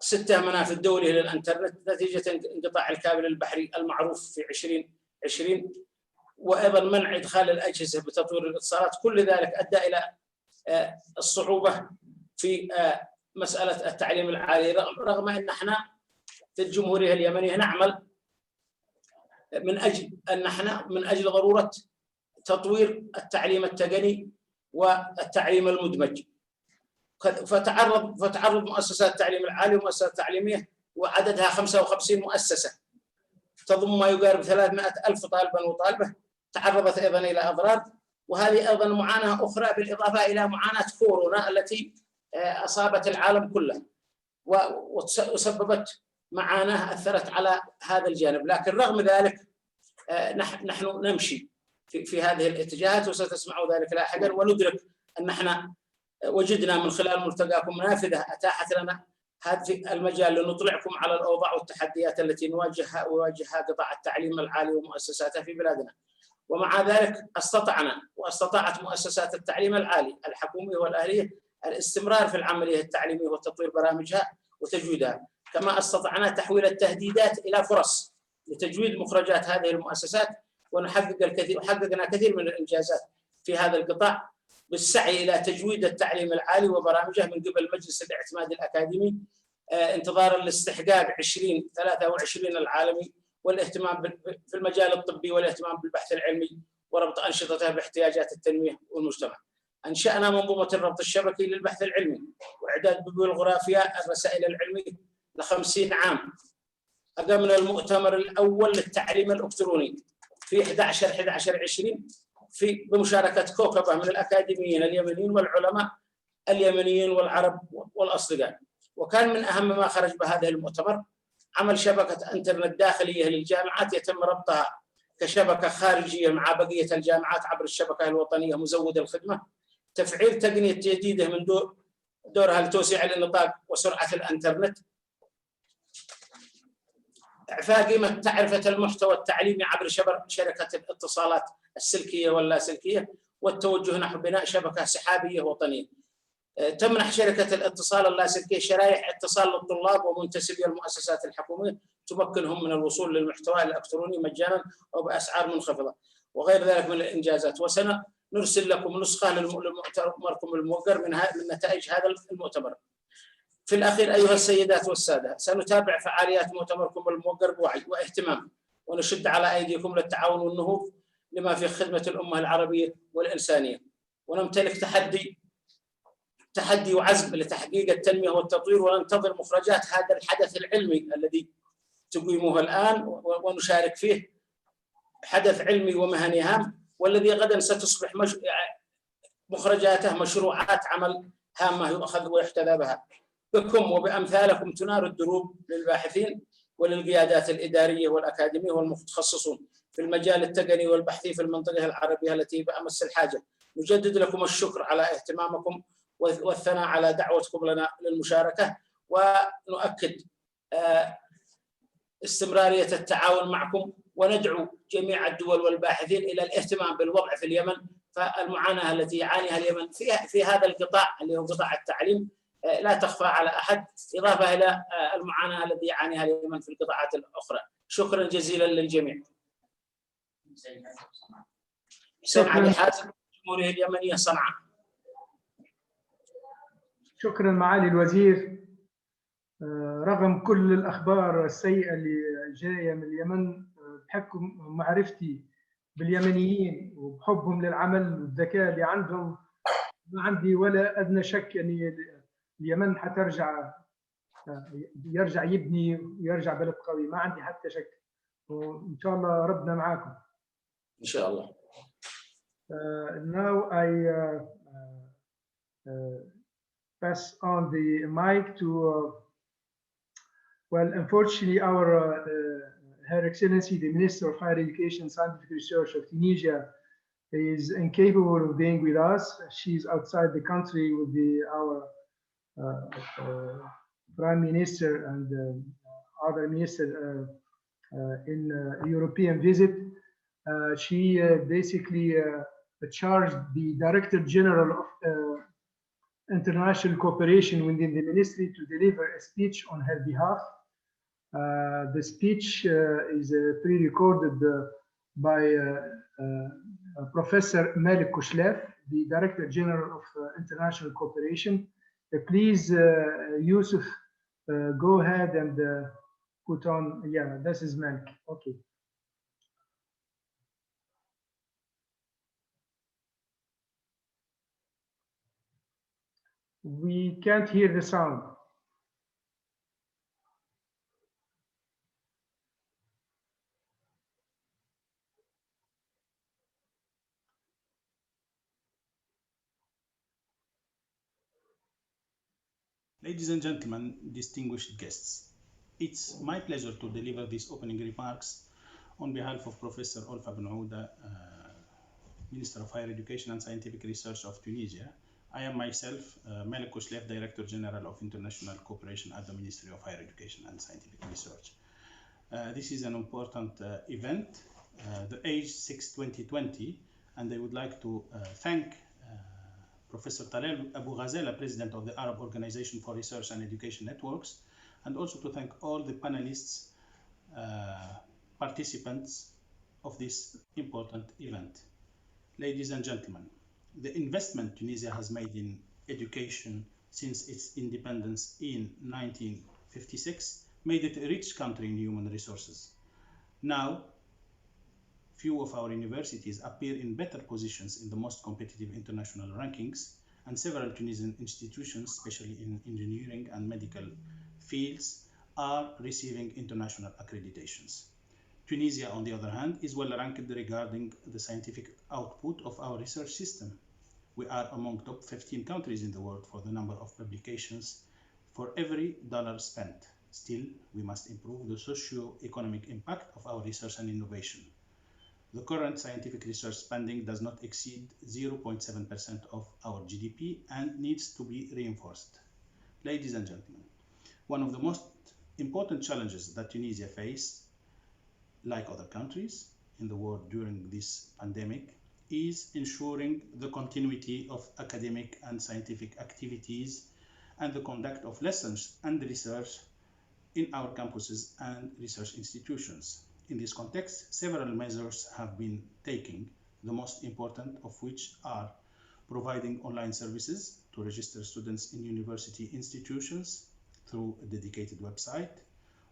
6 منافذ دولية للإنترنت نتيجة انقطاع الكابل البحري المعروف في 2020، وأيضا منع إدخال الأجهزة بتطوير الاتصالات. كل ذلك أدى إلى الصعوبة في مسألة التعليم العالي، رغم أن احنا في الجمهورية اليمنية نعمل من أجل ضرورة تطوير التعليم التقني والتعليم المدمج. فتعرض مؤسسات التعليم العالي ومؤسسات التعليمية وعددها 55 مؤسسة تضم ما يقارب 300,000 طالبا وطالبة تعرضت أيضا إلى أضرار، وهذه أيضا معاناة أخرى بالإضافة إلى معاناة كورونا التي أصابت العالم كله وسببت معاناة أثرت على هذا الجانب. لكن رغم ذلك نحن نمشي في هذه الاتجاهات وستسمعوا ذلك لاحقا، وندرك أن احنا وجدنا من خلال ملتقاكم نافذة أتاحت لنا هذا المجال لنطلعكم على الأوضاع والتحديات التي يواجهها قطاع التعليم العالي ومؤسساته في بلادنا. ومع ذلك واستطاعت مؤسسات التعليم العالي الحكومي والأهلية الاستمرار في العملية التعليمية وتطوير برامجها وتجويدها، كما استطعنا تحويل التهديدات إلى فرص لتجويد مخرجات هذه المؤسسات، وحققنا كثير من الإنجازات في هذا القطاع بالسعي إلى تجويد التعليم العالي وبرامجه من قبل مجلس الاعتماد الأكاديمي انتظارا لاستحقاق 2023 العالمي والاهتمام في المجال الطبي والاهتمام بالبحث العلمي وربط أنشطته باحتياجات التنمية والمجتمع. أنشأنا منظومة الربط الشبكي للبحث العلمي وإعداد بيبلوغرافيا الرسائل العلمية ل50 عام أقمنا المؤتمر الأول للتعليم الإلكتروني في 11/11/20 بمشاركة كوكبة من الأكاديميين اليمنيين والعلماء اليمنيين والعرب والأصدقاء. وكان من أهم ما خرج بهذا المؤتمر عمل شبكة إنترنت داخلية للجامعات يتم ربطها كشبكة خارجية مع بقية الجامعات عبر الشبكة الوطنية مزود الخدمة، تفعيل تقنية جديدة من دورها لتوسيع النطاق وسرعة الإنترنت، إعفاء قيمة تعرفة المحتوى التعليمي عبر شركة الاتصالات السلكية واللاسلكية، والتوجه نحو بناء شبكة سحابية وطنية. تمنح شركة الاتصال اللاسلكية شرائح اتصال للطلاب ومنتسبي المؤسسات الحكومية تمكنهم من الوصول للمحتوى الإلكتروني مجانا وبأسعار منخفضة وغير ذلك من الإنجازات. وسنرسل لكم نسخة لمؤتمركم الموقر من نتائج هذا المؤتمر. في الأخير أيها السيدات والسادة، سنتابع فعاليات مؤتمركم الموقر بوعي واهتمام، ونشد على أيديكم للتعاون والنهوض لما في خدمة الأمة العربية والإنسانية، ونمتلك تحدي وعزم لتحقيق التنمية والتطوير، وننتظر مخرجات هذا الحدث العلمي الذي تقيمه الآن ونشارك فيه، حدث علمي ومهني هام، والذي غدا ستصبح مخرجاته مشروعات عمل هامة يؤخذ ويحتذى بها. بكم وبأمثالكم تنار الدروب للباحثين وللقيادات الإدارية والأكاديمية والمتخصصون في المجال التقني والبحثي في المنطقة العربية التي بأمس الحاجة. نجدد لكم الشكر على اهتمامكم والثناء على دعوتكم لنا للمشاركة، ونؤكد استمرارية التعاون معكم، وندعو جميع الدول والباحثين إلى الاهتمام بالوضع في اليمن. فالمعاناة التي يعانيها اليمن في هذا القطاع اللي هو قطاع التعليم لا تخفى على أحد، إضافة إلى المعاناة التي يعانيها اليمن في القطاعات الأخرى. شكرا جزيلا للجميع. حسين علي حازم، الجمهورية اليمنية، صنعاء. شكرا معالي الوزير. رغم كل الأخبار السيئة اللي جاية من اليمن، بحكم معرفتي باليمنيين وبحبهم للعمل والذكاء اللي عندهم، ما عندي ولا أدنى شك أن اليمن يرجع يبني ويرجع بلد قوي. ما عندي حتى شك، وإن شاء الله ربنا معاكم إن شاء الله. Now I pass on the mic to well, unfortunately, Her Excellency, the Minister of Higher Education and Scientific Research of Tunisia, is incapable of being with us. She's outside the country with our Prime Minister and other minister in a European visit. She basically charged the Director General of International Cooperation within the Ministry to deliver a speech on her behalf. The speech is pre-recorded by Professor Malik Kushlef, the Director General of International Cooperation. Please, Yousef, go ahead and put on. Yeah, this is Malik. Okay. We can't hear the sound. Ladies and gentlemen, distinguished guests, it's my pleasure to deliver these opening remarks on behalf of Professor Olfa Benouda, Minister of Higher Education and Scientific Research of Tunisia. I am myself Malik Kushlef, Director General of International Cooperation at the Ministry of Higher Education and Scientific Research. This is an important event, the e-AGE2020, and I would like to thank Professor Talal Abu Ghazaleh, President of the Arab Organization for Research and Education Networks, and also to thank all the panelists, participants of this important event. Ladies and gentlemen, the investment Tunisia has made in education since its independence in 1956 made it a rich country in human resources. Now, few of our universities appear in better positions in the most competitive international rankings, and several Tunisian institutions, especially in engineering and medical fields, are receiving international accreditations. Tunisia, on the other hand, is well ranked regarding the scientific output of our research system. We are among top 15 countries in the world for the number of publications for every dollar spent. Still, we must improve the socio-economic impact of our research and innovation. The current scientific research spending does not exceed 0.7% of our GDP and needs to be reinforced. Ladies and gentlemen, one of the most important challenges that Tunisia faces, like other countries in the world during this pandemic, is ensuring the continuity of academic and scientific activities and the conduct of lessons and research in our campuses and research institutions. In this context, several measures have been taken, the most important of which are providing online services to register students in university institutions through a dedicated website,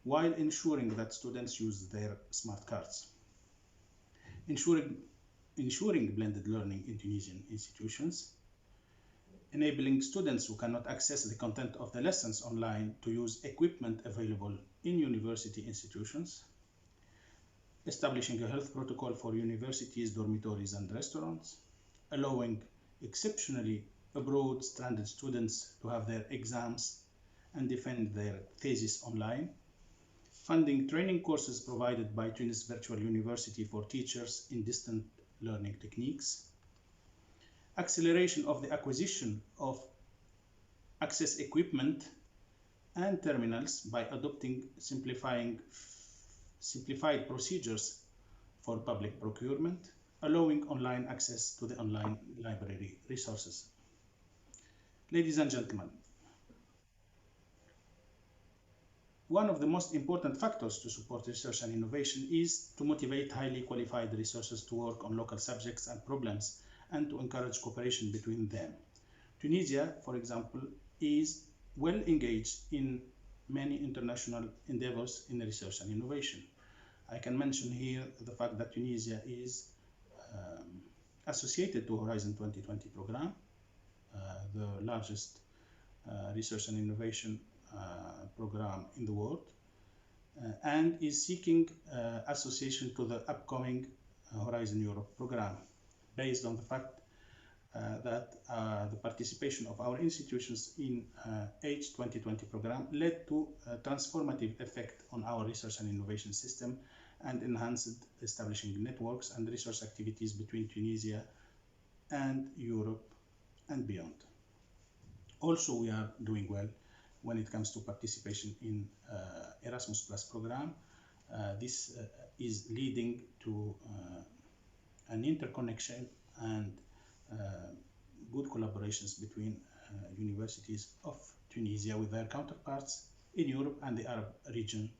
while ensuring that students use their smart cards. Ensuring blended learning in Tunisian institutions, enabling students who cannot access the content of the lessons online to use equipment available in university institutions, establishing a health protocol for universities, dormitories, and restaurants, allowing exceptionally abroad stranded students to have their exams and defend their thesis online, funding training courses provided by Tunis Virtual University for teachers in distant learning techniques, acceleration of the acquisition of access equipment and terminals by adopting simplified procedures for public procurement, allowing online access to the online library resources. Ladies and gentlemen, one of the most important factors to support research and innovation is to motivate highly qualified researchers to work on local subjects and problems and to encourage cooperation between them. Tunisia, for example, is well engaged in many international endeavors in research and innovation. I can mention here the fact that Tunisia is associated to Horizon 2020 program, the largest research and innovation program in the world, and is seeking association to the upcoming Horizon Europe program, based on the fact that the participation of our institutions in e-AGE 2020 program led to a transformative effect on our research and innovation system and enhanced establishing networks and research activities between Tunisia and Europe and beyond. Also, we are doing well when it comes to participation in Erasmus Plus program. This is leading to an interconnection and good collaborations between universities of Tunisia with their counterparts in Europe and the Arab region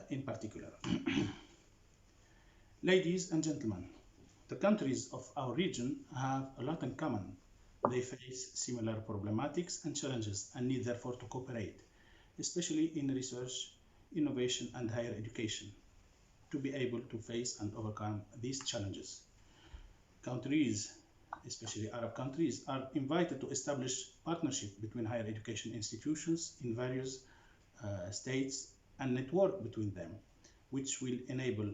in particular. Ladies and gentlemen, the countries of our region have a lot in common. They face similar problematics and challenges and need therefore to cooperate, especially in research, innovation, and higher education, to be able to face and overcome these challenges. Countries, especially Arab countries, are invited to establish partnership between higher education institutions in various states and network between them, which will enable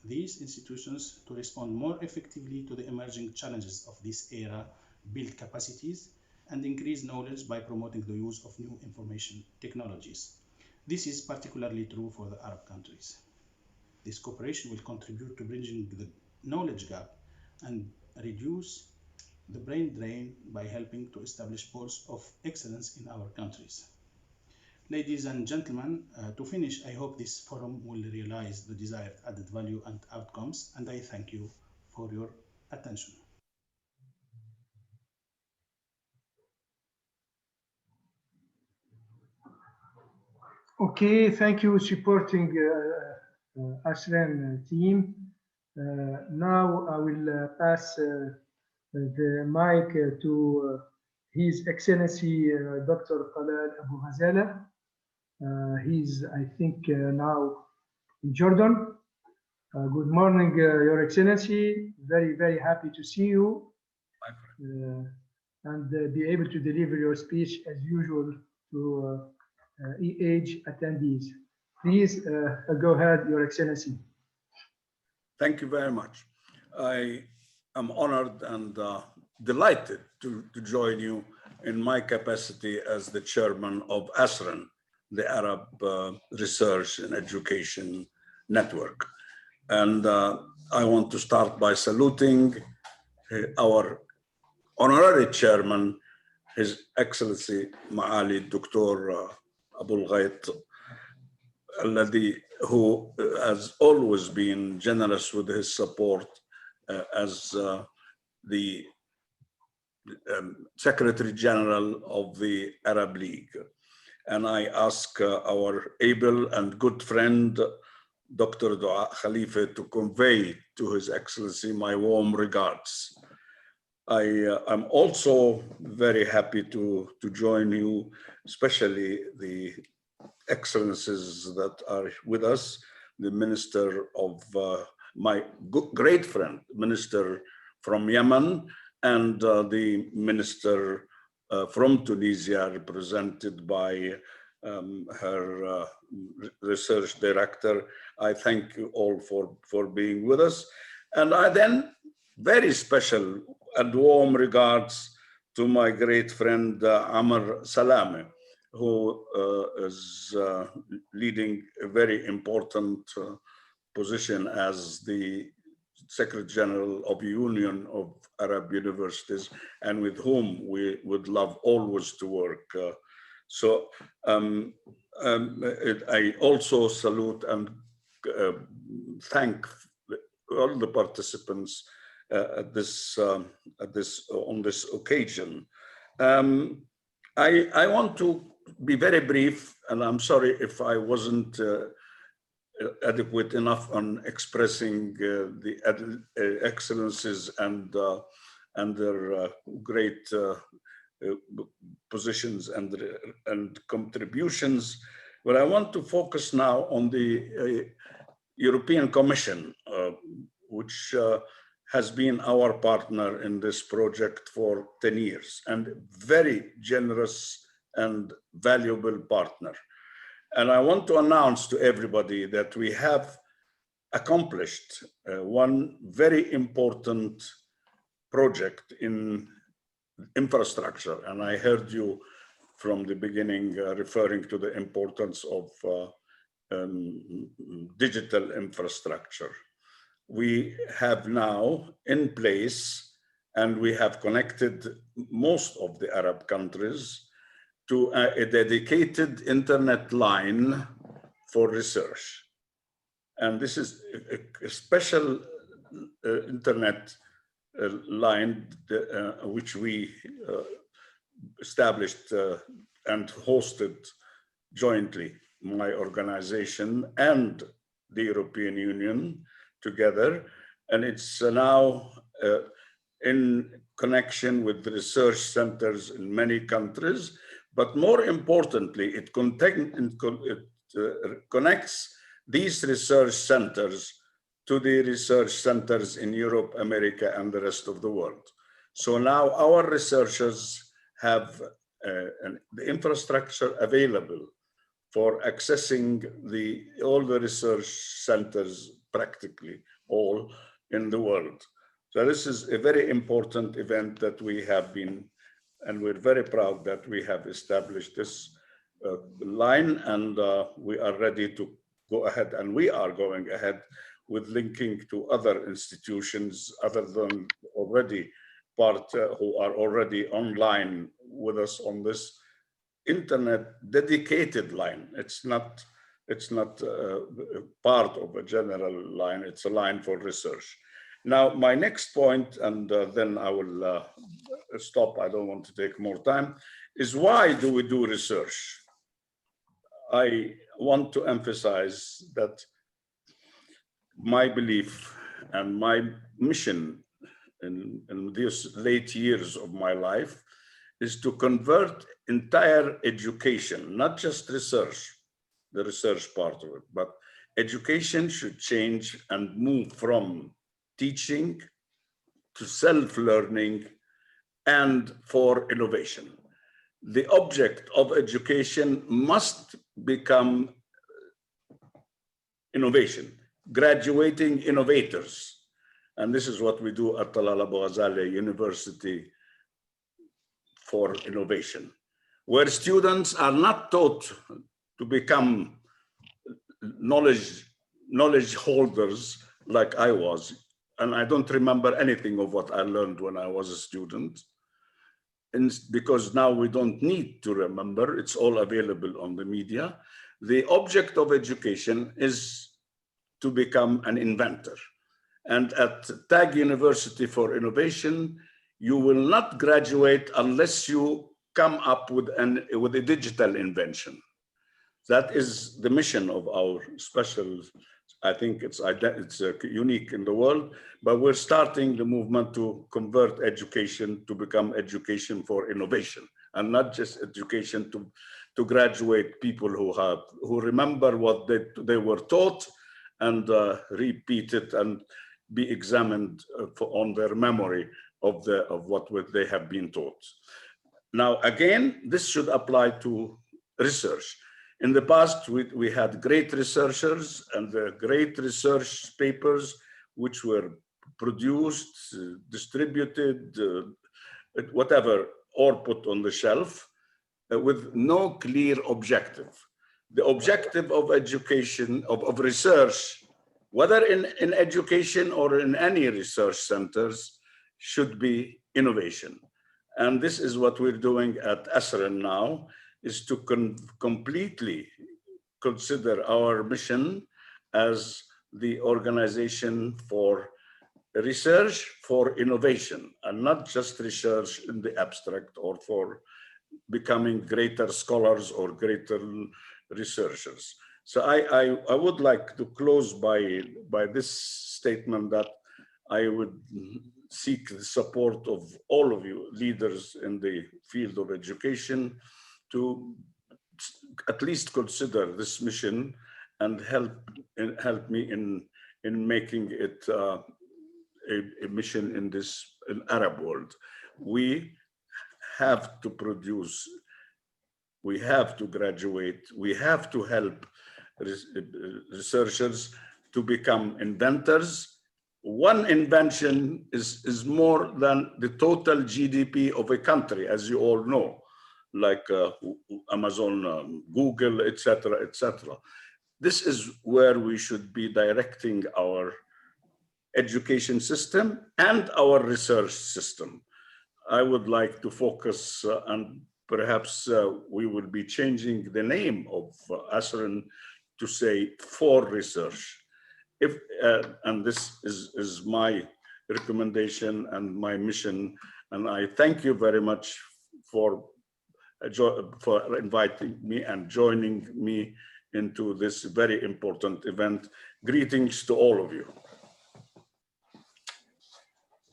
these institutions to respond more effectively to the emerging challenges of this era, build capacities, and increase knowledge by promoting the use of new information technologies. This is particularly true for the Arab countries. This cooperation will contribute to bridging the knowledge gap and reduce the brain drain by helping to establish poles of excellence in our countries. Ladies and gentlemen, to finish, I hope this forum will realize the desired added value and outcomes, and I thank you for your attention. Okay, thank you supporting ASREN team. Now I will pass the mic to His Excellency Dr. Talal Abu Ghazaleh. He's, I think, now in Jordan. Good morning, Your Excellency. Very, very happy to see you and be able to deliver your speech as usual to e-AGE attendees. Please go ahead, Your Excellency. Thank you very much. I am honored and delighted to join you in my capacity as the chairman of ASREN, the Arab Research and Education Network. And I want to start by saluting our honorary chairman, His Excellency Ma'ali Dr. Abul Ghait, who has always been generous with his support as the Secretary General of the Arab League. And I ask our able and good friend, Dr. Doaa Khalifa, to convey to His Excellency my warm regards. I am also very happy to join you, especially the excellencies that are with us, the minister of my great friend, minister from Yemen, and the minister from Tunisia, represented by her research director. I thank you all for being with us. And I then very special and warm regards to my great friend Amr Salama, who is leading a very important position as the Secretary General of the Union of Arab Universities, and with whom we would love always to work. I also salute and thank all the participants on this occasion. I want to be very brief, and I'm sorry if I wasn't adequate enough on expressing the excellencies and their great positions and contributions. But I want to focus now on the European Commission, which has been our partner in this project for 10 years, and very generous and valuable partner. And I want to announce to everybody that we have accomplished one very important project in infrastructure. And I heard you from the beginning referring to the importance of digital infrastructure. We have now in place, and we have connected most of the Arab countries to a dedicated internet line for research. And this is a special internet line which we established and hosted jointly, my organization and the European Union together. And it's now in connection with the research centers in many countries. But more importantly, it connects these research centers to the research centers in Europe, America, and the rest of the world. So now our researchers have the infrastructure available for accessing all the research centers, practically all in the world. So this is a very important event that we have been, and we're very proud that we have established this line, and we are ready to go ahead, and we are going ahead with linking to other institutions other than already who are already online with us on this internet dedicated line. It's not part of a general line, it's a line for research. Now, my next point, and then I will stop, I don't want to take more time, is why do we do research? I want to emphasize that my belief and my mission in these late years of my life is to convert entire education, not just research, the research part of it, but education should change and move from teaching to self-learning and for innovation. The object of education must become innovation, graduating innovators. And this is what we do at Talal Abu Ghazaleh University for Innovation, where students are not taught to become knowledge holders like I was. And I don't remember anything of what I learned when I was a student. And because now we don't need to remember, it's all available on the media. The object of education is to become an inventor. And at TAG University for Innovation, you will not graduate unless you come up with a digital invention. That is the mission of our special, I think it's unique in the world, but we're starting the movement to convert education to become education for innovation, and not just education to graduate people who remember what they were taught and repeat it and be examined on their memory of what they have been taught. Now, again, this should apply to research. In the past, we had great researchers and great research papers which were produced, distributed, whatever, or put on the shelf with no clear objective. The objective of education, of research, whether in education or in any research centers, should be innovation. And this is what we're doing at ASREN now, is to completely consider our mission as the organization for research for innovation, and not just research in the abstract or for becoming greater scholars or greater researchers. So I would like to close by this statement that I would seek the support of all of you leaders in the field of education to at least consider this mission and help me in making it a mission in this Arab world. We have to produce, we have to graduate, we have to help researchers to become inventors. One invention is more than the total GDP of a country, as you all know, like Amazon, Google, etc., etc. This is where we should be directing our education system and our research system. I would like to focus, and perhaps we will be changing the name of ASREN to say for research. And this is my recommendation and my mission. And I thank you very much for inviting me and joining me into this very important event. Greetings to all of you.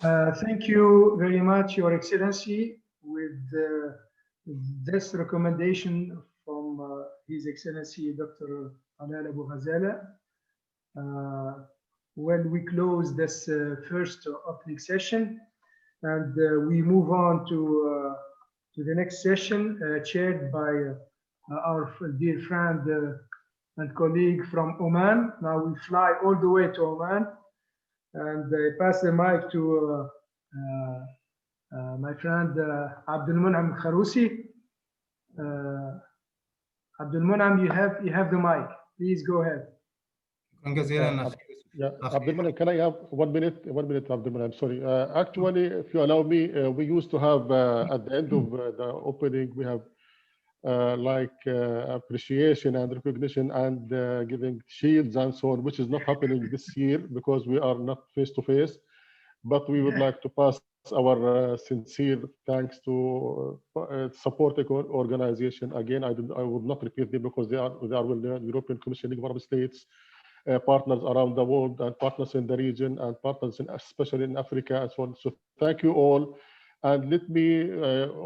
Thank you very much, Your Excellency. With this recommendation from His Excellency Dr. Talal Abu Ghazaleh, well, we close this first opening session, and we move on to the next session, chaired by our dear friend and colleague from Oman. Now we fly all the way to Oman, and I pass the mic to my friend Abdul Mun'am Kharousi. Abdul Mun'am, you have the mic. Please go ahead. Yeah, Abdul Mun'am, can I have 1 minute? 1 minute, Abdul Mun'am, sorry. Actually, if you allow me, we used to have at the end of the opening, we have appreciation and recognition and giving shields and so on, which is not happening this year because we are not face to face. But we would like to pass our sincere thanks to supporting organization. Again, I would not repeat them because they are well known: European Commission, League of Arab States, partners around the world, and partners in the region, and partners especially in Africa and so on. So thank you all. And let me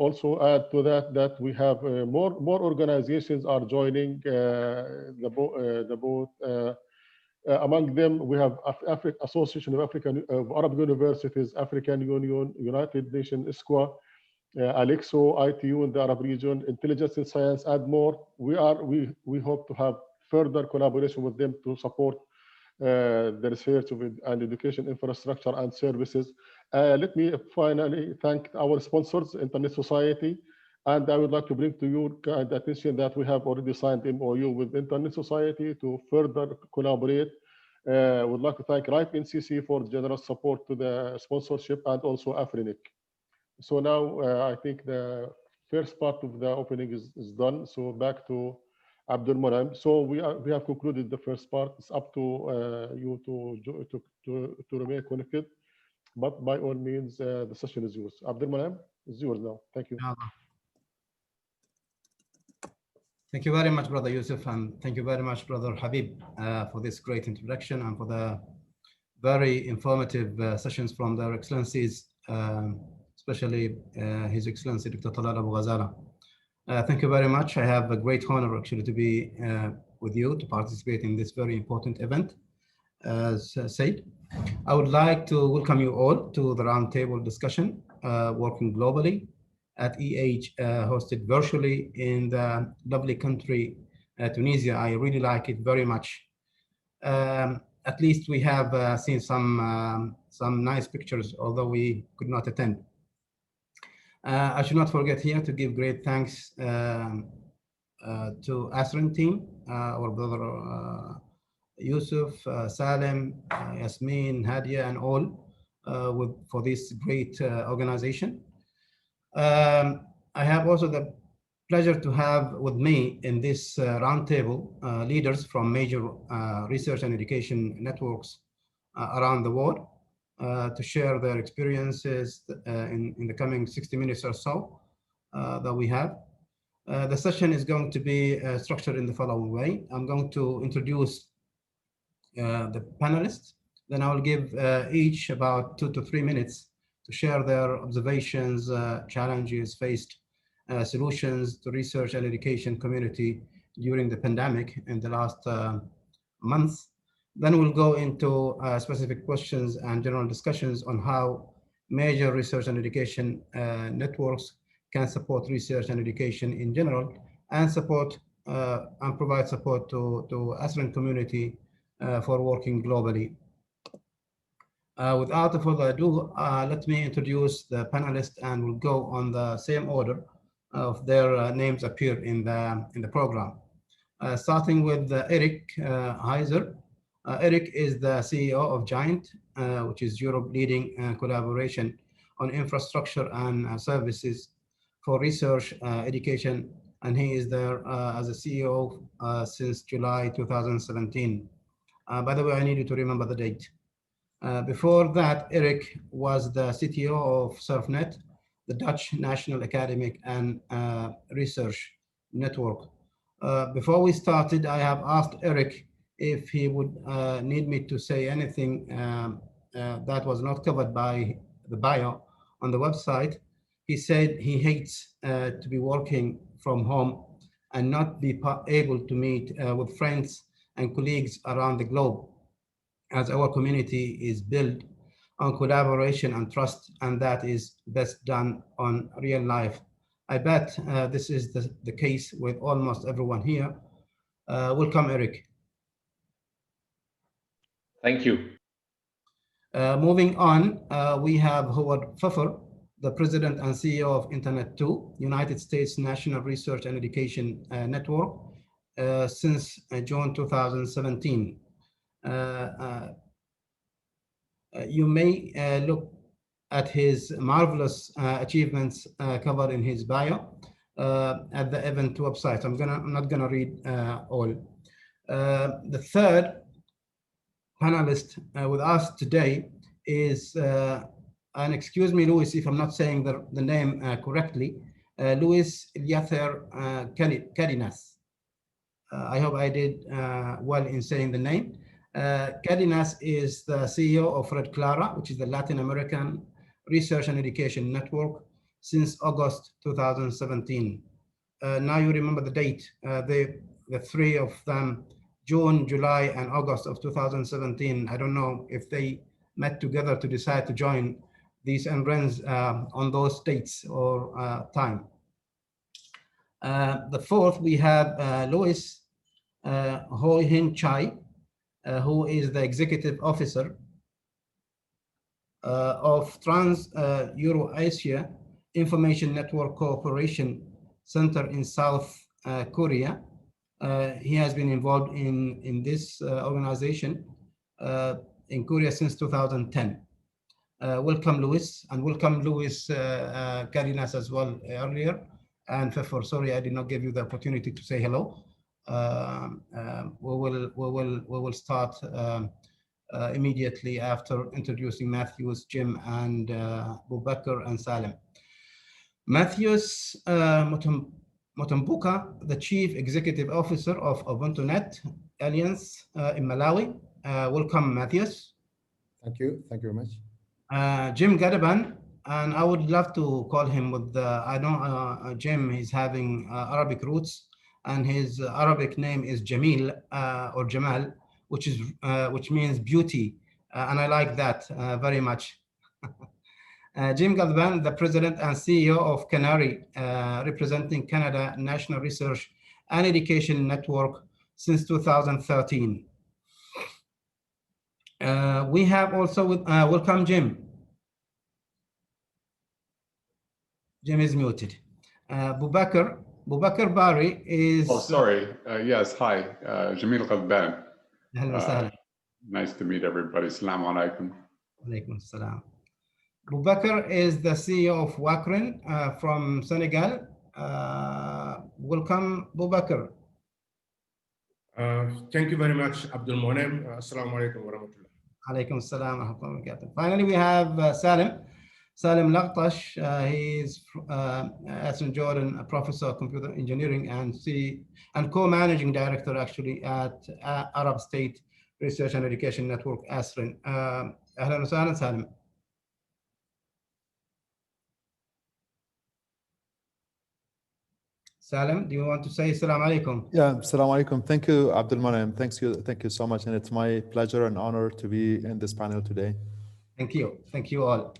also add to that we have more organizations are joining the boat. Among them, we have Association of Arab Universities, African Union, United Nations, ISQA, Alexo, ITU in the Arab region, Intelligence and Science, and more. We hope to have further collaboration with them to support the research and education infrastructure and services. Let me finally thank our sponsors, Internet Society, and I would like to bring to your attention that we have already signed MOU with Internet Society to further collaborate. Would like to thank RIPE NCC for generous support to the sponsorship and also ASREN. So now I think the first part of the opening is done. So back to Abdul Munaim. So we have concluded the first part. It's up to you to remain connected, but by all means, the session is yours. Abdul Munaim, it's yours now. Thank you. Thank you very much, Brother Yousef, and thank you very much, Brother Habib, for this great introduction and for the very informative sessions from their excellencies, especially His Excellency Dr. Talal Abu Ghazaleh. Thank you very much. I have a great honor actually to be with you to participate in this very important event. As said, I would like to welcome you all to the roundtable discussion working globally at e-AGE hosted virtually in the lovely country Tunisia. I really like it very much. At least we have seen some nice pictures, although we could not attend. I should not forget here to give great thanks to ASREN team, our brother Yousef, Salim, Yasmin, Hadia, and all for this great organization. I have also the pleasure to have with me in this roundtable leaders from major research and education networks around the world to share their experiences in the coming 60 minutes or so that we have. The session is going to be structured in the following way. I'm going to introduce the panelists, then I will give each about 2 to 3 minutes to share their observations, challenges faced, solutions to research and education community during the pandemic in the last months. Then we'll go into specific questions and general discussions on how major research and education networks can support research and education in general and support and provide support to ASREN community for working globally. Without further ado, let me introduce the panelists and we'll go on the same order of their names appear in the program. Starting with Eric Heiser. Eric is the CEO of Giant, which is Europe leading collaboration on infrastructure and services for research education, and he is there as a CEO since July 2017. By the way, I need you to remember the date. Before that, Eric was the CTO of SurfNet, the Dutch National Academic and Research Network. Before we started, I have asked Eric if he would need me to say anything that was not covered by the bio on the website. He said he hates to be working from home and not be able to meet with friends and colleagues around the globe, as our community is built on collaboration and trust, and that is best done on real life. I bet this is the case with almost everyone here. Welcome, Eric. Thank you. Moving on, we have Howard Pfeffer, the President and CEO of Internet2, United States National Research and Education Network, since June 2017. You may look at his marvelous achievements covered in his bio at the event website. I'm not gonna read all. The third panelist with us today is, and excuse me, Louis, if I'm not saying the name correctly, Louis Eliather Cadinas. I hope I did well in saying the name. Cadinas is the CEO of Red Clara, which is the Latin American Research and Education Network since August 2017. Now you remember the date. The three of them, June, July, and August of 2017. I don't know if they met together to decide to join these NRENs on those dates or time. The fourth, we have Louis Ho Hin Chai, who is the executive officer of Trans Euro-Asia Information Network Cooperation Center in South Korea. He has been involved in this organization in Korea since 2010. Welcome, Louis, and welcome, Louis Carinas as well earlier. And Fefor, sorry, I did not give you the opportunity to say hello. We will start immediately after introducing Matthews, Jim, and Boubacar and Salim. Matthews Motambuka, the Chief Executive Officer of UbuntuNet Alliance in Malawi. Welcome, Matthews. Thank you very much. Jim Gadaban, and I would love to call him with the, I know Jim is having Arabic roots, and his Arabic name is Jamil or Jamal, which means beauty, and I like that very much. Jim Galvan, the President and CEO of Canary, representing Canada National Research and Education Network since 2013. We have also welcome Jim. Jim is muted. Boubacar Bari is. Oh, sorry. Yes, hi. Jamil Ghadban. Nice to meet everybody. Assalamu alaikum. Alaikum salam. Boubacar is the CEO of ASREN from Senegal. Welcome, Boubacar. Thank you very much, Abdul Monem. Assalamu alaikum wa rahmatullah. Alaikum salam wa rahmatullahi wa barakatuh. Finally, we have Salim Laqtash. He is ASREN Jordan, a professor of computer engineering and co-managing director actually at Arab State Research and Education Network, ASREN. Ahlan wa sahlan, Salim. Salim, do you want to say assalamu alaikum? Yeah, assalamu alaikum. Thank you, Abdul Monem. Thank you so much, and it's my pleasure and honor to be in this panel today. Thank you all.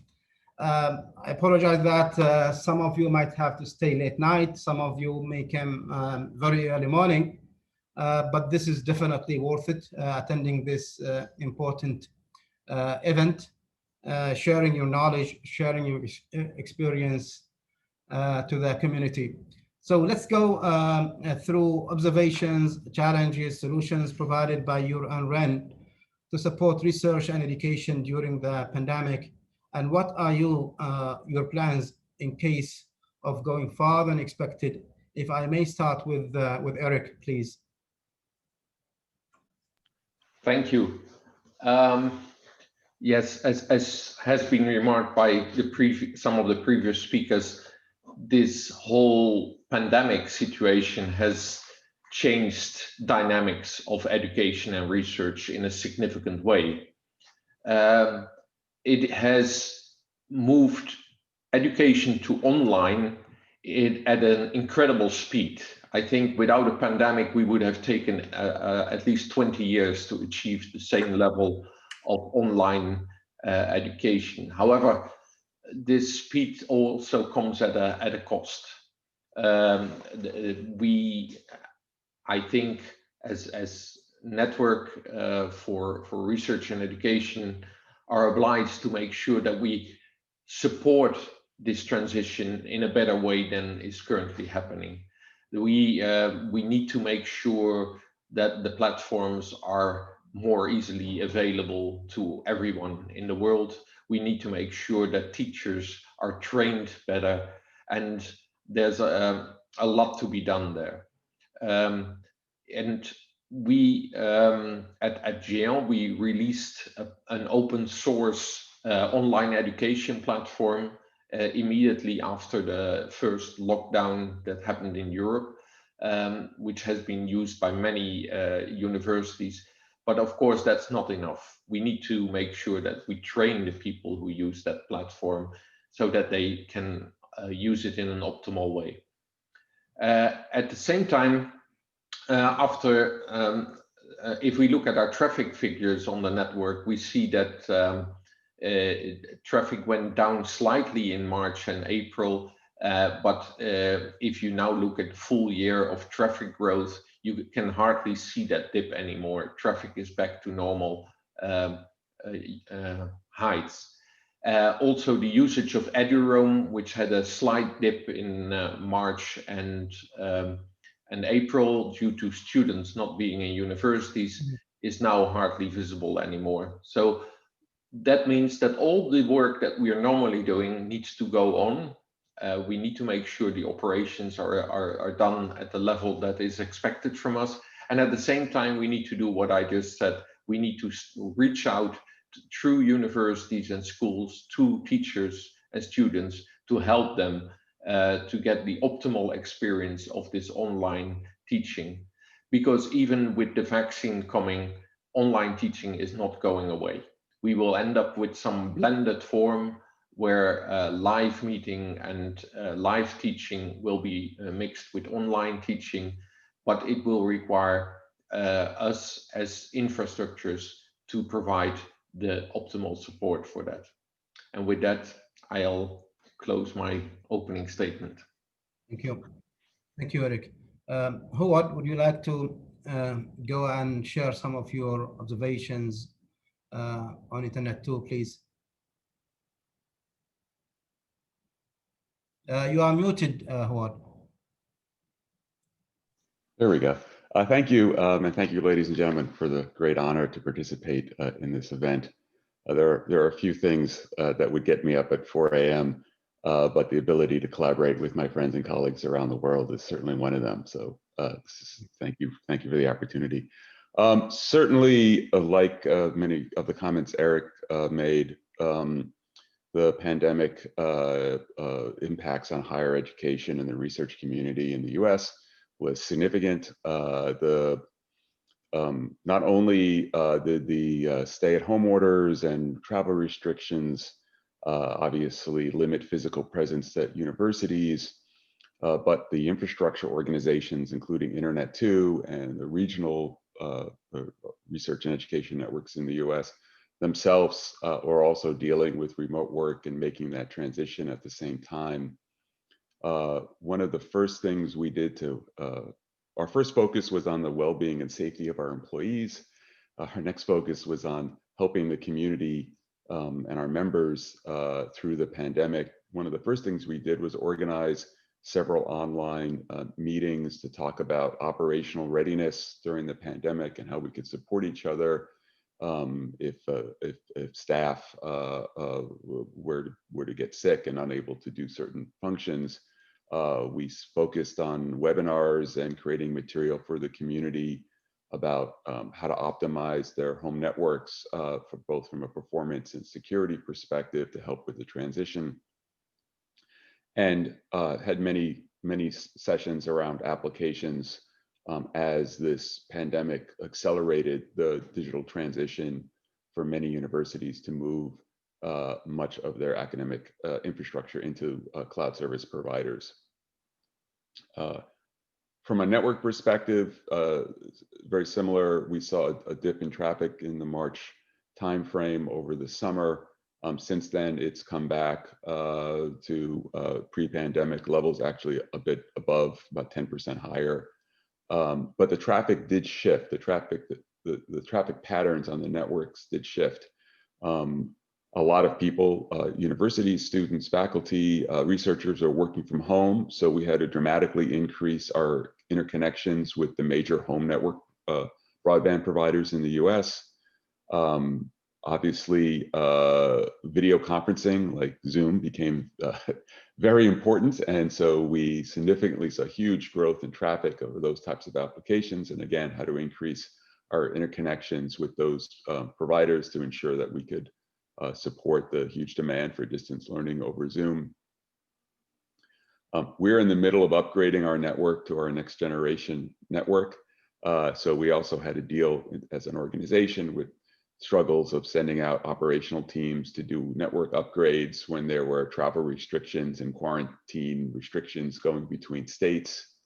I apologize that some of you might have to stay late night, some of you may come very early morning, but this is definitely worth it, attending this important event, sharing your knowledge, sharing your experience to the community. So let's go through observations, challenges, solutions provided by your ASREN to support research and education during the pandemic, and what are your plans in case of going farther than expected? If I may start with Eric, please. Thank you. Yes, as has been remarked by some of the previous speakers, this whole pandemic situation has changed dynamics of education and research in a significant way. It has moved education to online at an incredible speed. I think without a pandemic, we would have taken at least 20 years to achieve the same level of online education. However, this speed also comes at a cost. I think as network for research and education are obliged to make sure that we support this transition in a better way than is currently happening. We need to make sure that the platforms are more easily available to everyone in the world. We need to make sure that teachers are trained better, and there's a lot to be done there. And we at GL, we released an open source online education platform immediately after the first lockdown that happened in Europe, which has been used by many universities. But of course, that's not enough. We need to make sure that we train the people who use that platform so that they can use it in an optimal way. At the same time, if we look at our traffic figures on the network, we see that traffic went down slightly in March and April. But if you now look at full year of traffic growth, you can hardly see that dip anymore. Traffic is back to normal heights. Also, the usage of EduRoam, which had a slight dip in March and April due to students not being in universities, is now hardly visible anymore. So that means that all the work that we are normally doing needs to go on. We need to make sure the operations are done at the level that is expected from us. And at the same time, we need to do what I just said. We need to reach out through universities and schools to teachers and students to help them to get the optimal experience of this online teaching. Because even with the vaccine coming, online teaching is not going away. We will end up with some blended form where live meeting and live teaching will be mixed with online teaching, but it will require us as infrastructures to provide the optimal support for that. And with that, I'll close my opening statement. Thank you. Thank you, Eric. Howard, would you like to go and share some of your observations on Internet too, please? You are muted, Howard. There we go. Thank you, and thank you, ladies and gentlemen, for the great honor to participate in this event. There are a few things that would get me up at 4 a.m., but the ability to collaborate with my friends and colleagues around the world is certainly one of them. So thank you for the opportunity. Certainly, like many of the comments Eric made, the pandemic impacts on higher education and the research community in the US was significant. Not only the stay-at-home orders and travel restrictions obviously limit physical presence at universities, but the infrastructure organizations, including Internet2 and the regional research and education networks in the US themselves are also dealing with remote work and making that transition at the same time. One of the first things we did our first focus was on the well-being and safety of our employees. Our next focus was on helping the community and our members through the pandemic. One of the first things we did was organize several online meetings to talk about operational readiness during the pandemic and how we could support each other if staff were to get sick and unable to do certain functions. We focused on webinars and creating material for the community about how to optimize their home networks for both from a performance and security perspective to help with the transition. And had many sessions around applications as this pandemic accelerated the digital transition for many universities to move much of their academic infrastructure into cloud service providers. From a network perspective, very similar. We saw a dip in traffic in the March timeframe over the summer. Since then, it's come back to pre-pandemic levels, actually a bit above, about 10% higher. But the traffic did shift. The traffic patterns on the networks did shift. A lot of people, universities, students, faculty, researchers are working from home. So we had to dramatically increase our interconnections with the major home network broadband providers in the US. Obviously, video conferencing like Zoom became very important. And so we significantly saw huge growth in traffic over those types of applications. And again, how to increase our interconnections with those providers to ensure that we could support the huge demand for distance learning over Zoom. We're in the middle of upgrading our network to our next generation network. So we also had to deal as an organization with struggles of sending out operational teams to do network upgrades when there were travel restrictions and quarantine restrictions going between states,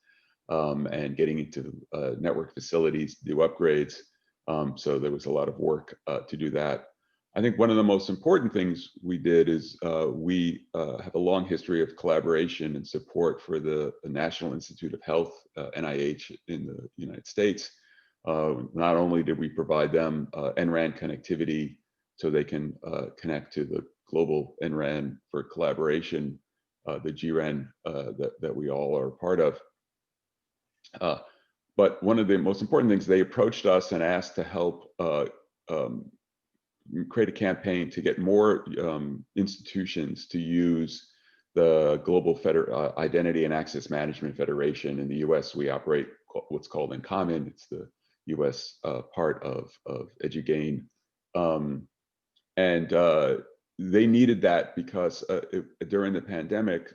and getting into network facilities to do upgrades. So there was a lot of work to do that. I think one of the most important things we did is we have a long history of collaboration and support for the National Institute of Health, NIH, in the United States. Not only did we provide them NRAN connectivity so they can connect to the global NRAN for collaboration, the GRAN that we all are a part of. But one of the most important things, they approached us and asked to help create a campaign to get more institutions to use the Global Identity and Access Management Federation. In the US, we operate what's called InCommon. It's the US part of EduGain. They needed that because during the pandemic,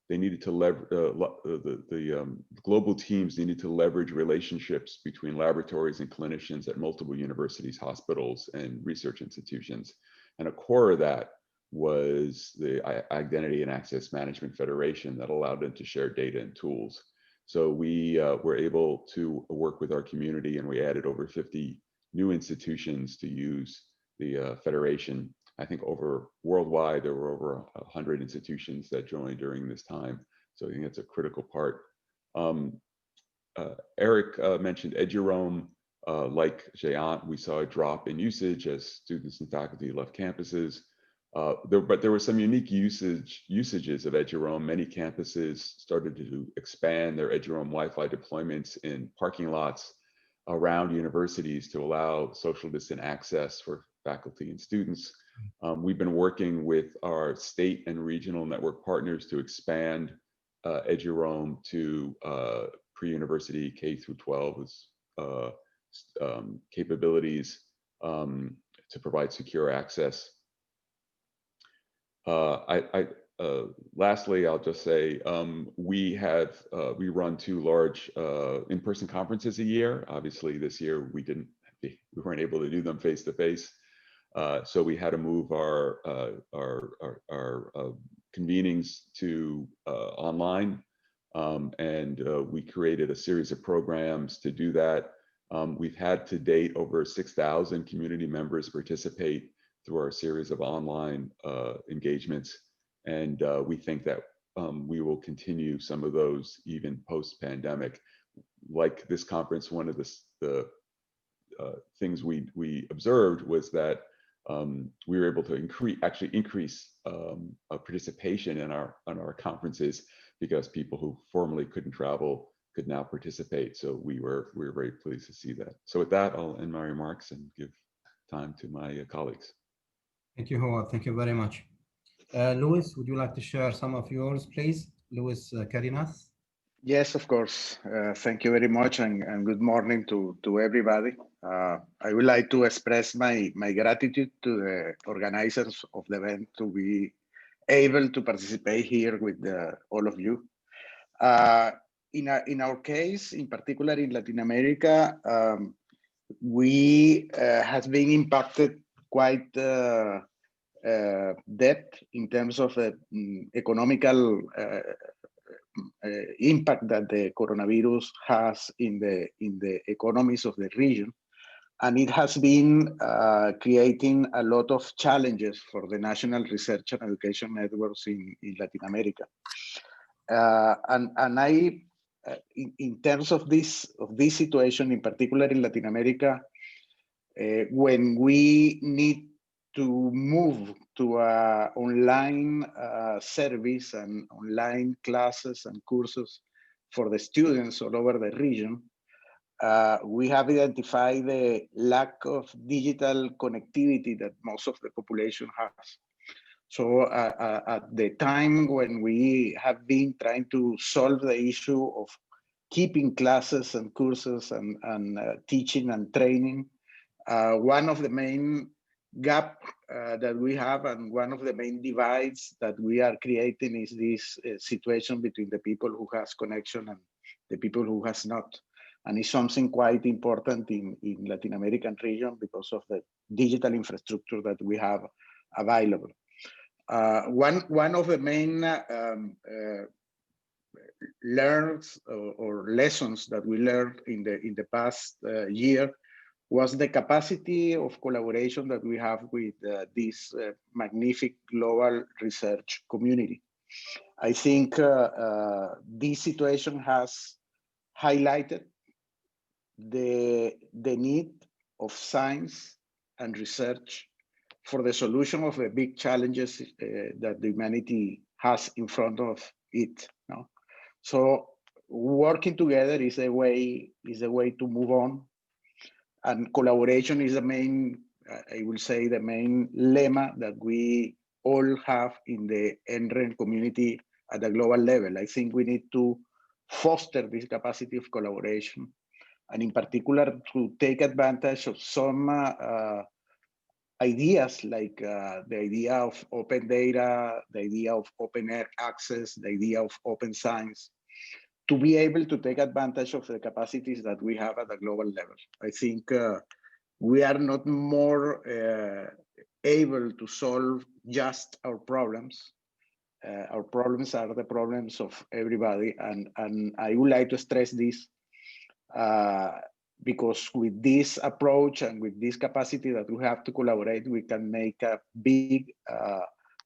they needed to leverage, the global teams needed to leverage relationships between laboratories and clinicians at multiple universities, hospitals, and research institutions. And a core of that was the Identity and Access Management Federation that allowed them to share data and tools. So we were able to work with our community, and we added over 50 new institutions to use the federation. I think worldwide, there were over 100 institutions that joined during this time. So I think that's a critical part. Eric mentioned EduRoam. Like Jayant, we saw a drop in usage as students and faculty left campuses. But there were some unique usages of EduRoam. Many campuses started to expand their EduRoam Wi-Fi deployments in parking lots around universities to allow social distant access for faculty and students. We've been working with our state and regional network partners to expand EduRoam to pre-university K through 12 with capabilities to provide secure access. Lastly, I'll just say we run 2 large in-person conferences a year. Obviously, this year we weren't able to do them face to face. So we had to move our convenings to online, and we created a series of programs to do that. We've had to date over 6,000 community members participate through our series of online engagements, and we think that we will continue some of those even post-pandemic. Like this conference, one of the things we observed was that we were able to increase participation in our conferences because people who formerly couldn't travel could now participate. So we were very pleased to see that. So with that, I'll end my remarks and give time to my colleagues. Thank you, Howard. Thank you very much. Louis, would you like to share some of yours, please? Louis Carinath. Yes, of course. Thank you very much, and good morning to everybody. I would like to express my gratitude to the organizers of the event to be able to participate here with all of you. In our case, in particular in Latin America, we has been impacted quite depth in terms of the economical impact that the coronavirus has in the economies of the region, and it has been creating a lot of challenges for the national research and education networks in Latin America. And I, in terms of this situation, in particular in Latin America, when we need to move to an online service and online classes and courses for the students all over the region, we have identified the lack of digital connectivity that most of the population has. So at the time when we have been trying to solve the issue of keeping classes and courses and teaching and training, one of the main gap that we have and one of the main divides that we are creating is this situation between the people who has connection and the people who has not. And it's something quite important in Latin American region because of the digital infrastructure that we have available. One of the main learns or lessons that we learned in the past year was the capacity of collaboration that we have with this magnificent global research community. I think this situation has highlighted the need of science and research for the solution of the big challenges that the humanity has in front of it. No? So working together is a way to move on, and collaboration is the main, I will say, the main lemma that we all have in the ASREN community at the global level. I think we need to foster this capacity of collaboration, and in particular to take advantage of some ideas like the idea of open data, the idea of open access, the idea of open science, to be able to take advantage of the capacities that we have at the global level. I think we are not more able to solve just our problems. Our problems are the problems of everybody, and I would like to stress this because with this approach and with this capacity that we have to collaborate, we can make a big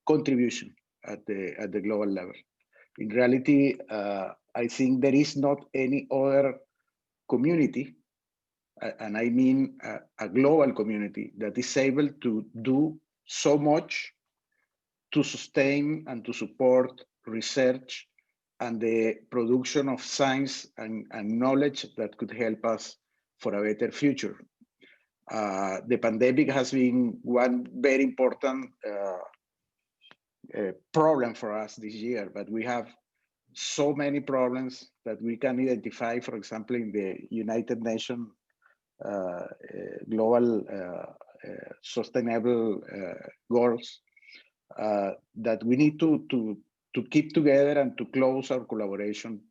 contribution at the global level. In reality, I think there is not any other community, and I mean a global community, that is able to do so much to sustain and to support research and the production of science and knowledge that could help us for a better future. The pandemic has been one very important problem for us this year, but we have so many problems that we can identify, for example, in the United Nations global sustainable goals, that we need to keep together and to close our collaboration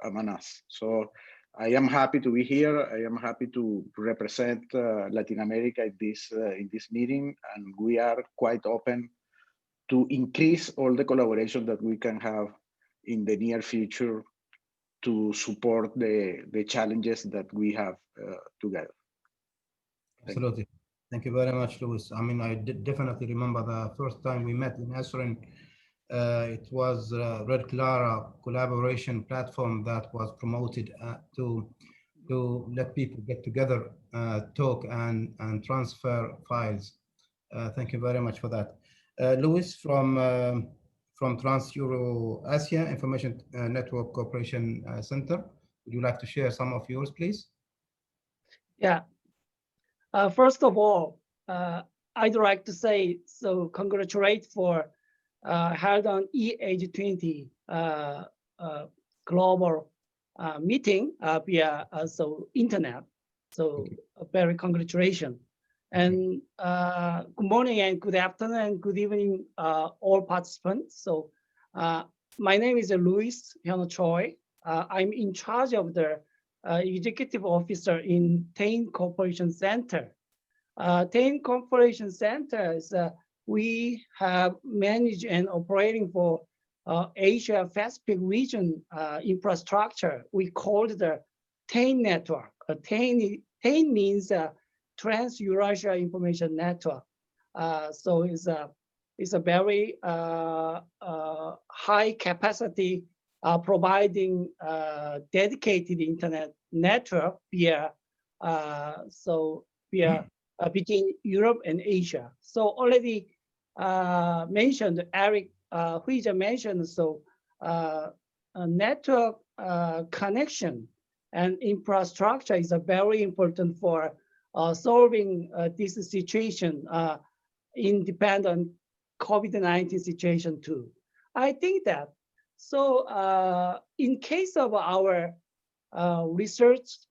among us. So I am happy to be here. I am happy to represent Latin America in this meeting, and we are quite open to increase all the collaboration that we can have in the near future to support the challenges that we have together. Absolutely. Thank you very much, Louis. I mean, I definitely remember the first time we met in ASREN. It was Red Clara collaboration platform that was promoted to let people get together, talk and transfer files. Thank you very much for that. Louis from Trans-Euro-Asia Information Network Cooperation Center. Would you like to share some of yours, please? Yeah. First of all, I'd like to say, so congratulate for held on e-AGE20 global meeting via internet. So very congratulations. And good morning and good afternoon and good evening, all participants. So my name is Louis Hyun Choi. I'm in charge of the executive officer in TAIN Cooperation Center. TAIN Cooperation Center is we have managed and operating for Asia Pacific region infrastructure. We call it the TAIN network. TAIN means Trans-Eurasia Information Network. So it's a very high capacity providing dedicated internet network via between Europe and Asia. So already mentioned, Eric Huija mentioned, so network connection and infrastructure is very important for solving this situation independent COVID-19 situation too. I think that, so in case of our research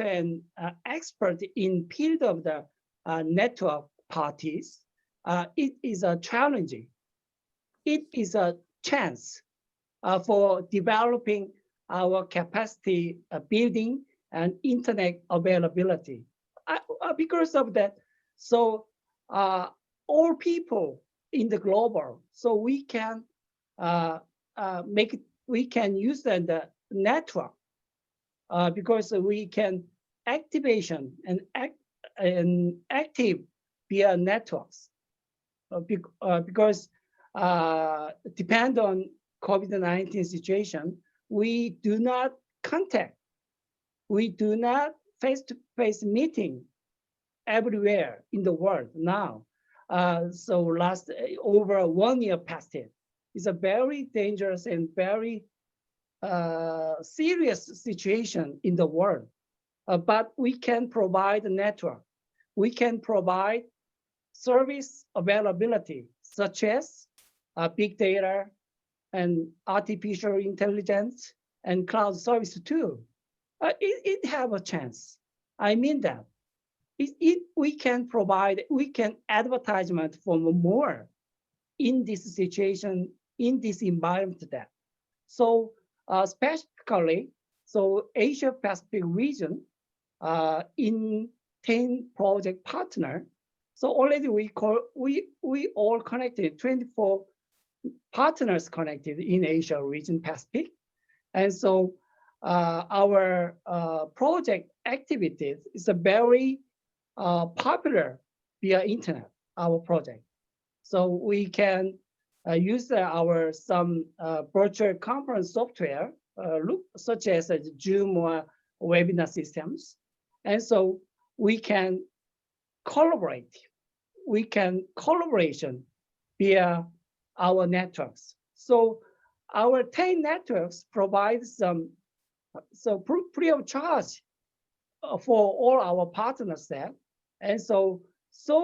and expert in field of the network parties, it is a challenging. It is a chance for developing our capacity building and internet availability. Because of that, so all people in the global, so we can we can use the network because we can activation and and active via networks because depend on COVID-19 situation, we do not contact, we do not face-to-face meeting everywhere in the world now. So last over 1 year past it. It's a very dangerous and very serious situation in the world. But we can provide a network. We can provide service availability, such as big data and artificial intelligence and cloud service too. It have a chance. I mean that. We can provide, we can advertisement for more in this situation, in this environment that. So specifically, so Asia Pacific region in 10 project partner. So already we all connected, 24 partners connected in Asia region Pacific. And so our project activities is a very popular via internet, our project. So we can use our some virtual conference software, such as Zoom or webinar systems. And so we can collaborate. We can collaboration via our networks. So our 10 networks provide some free of charge for all our partners there. And so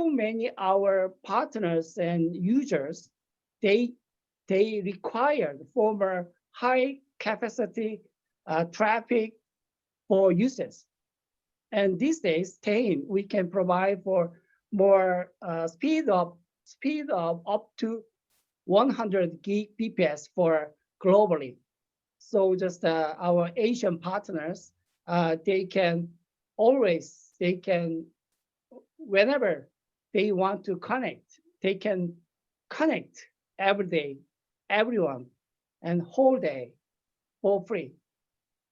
many our partners and users, they require former high capacity traffic for users. And these days, 10, we can provide for more speed of up to 100 Gbps for globally. So just our Asian partners, they can whenever they want to connect, they can connect every day, everyone, and whole day for free.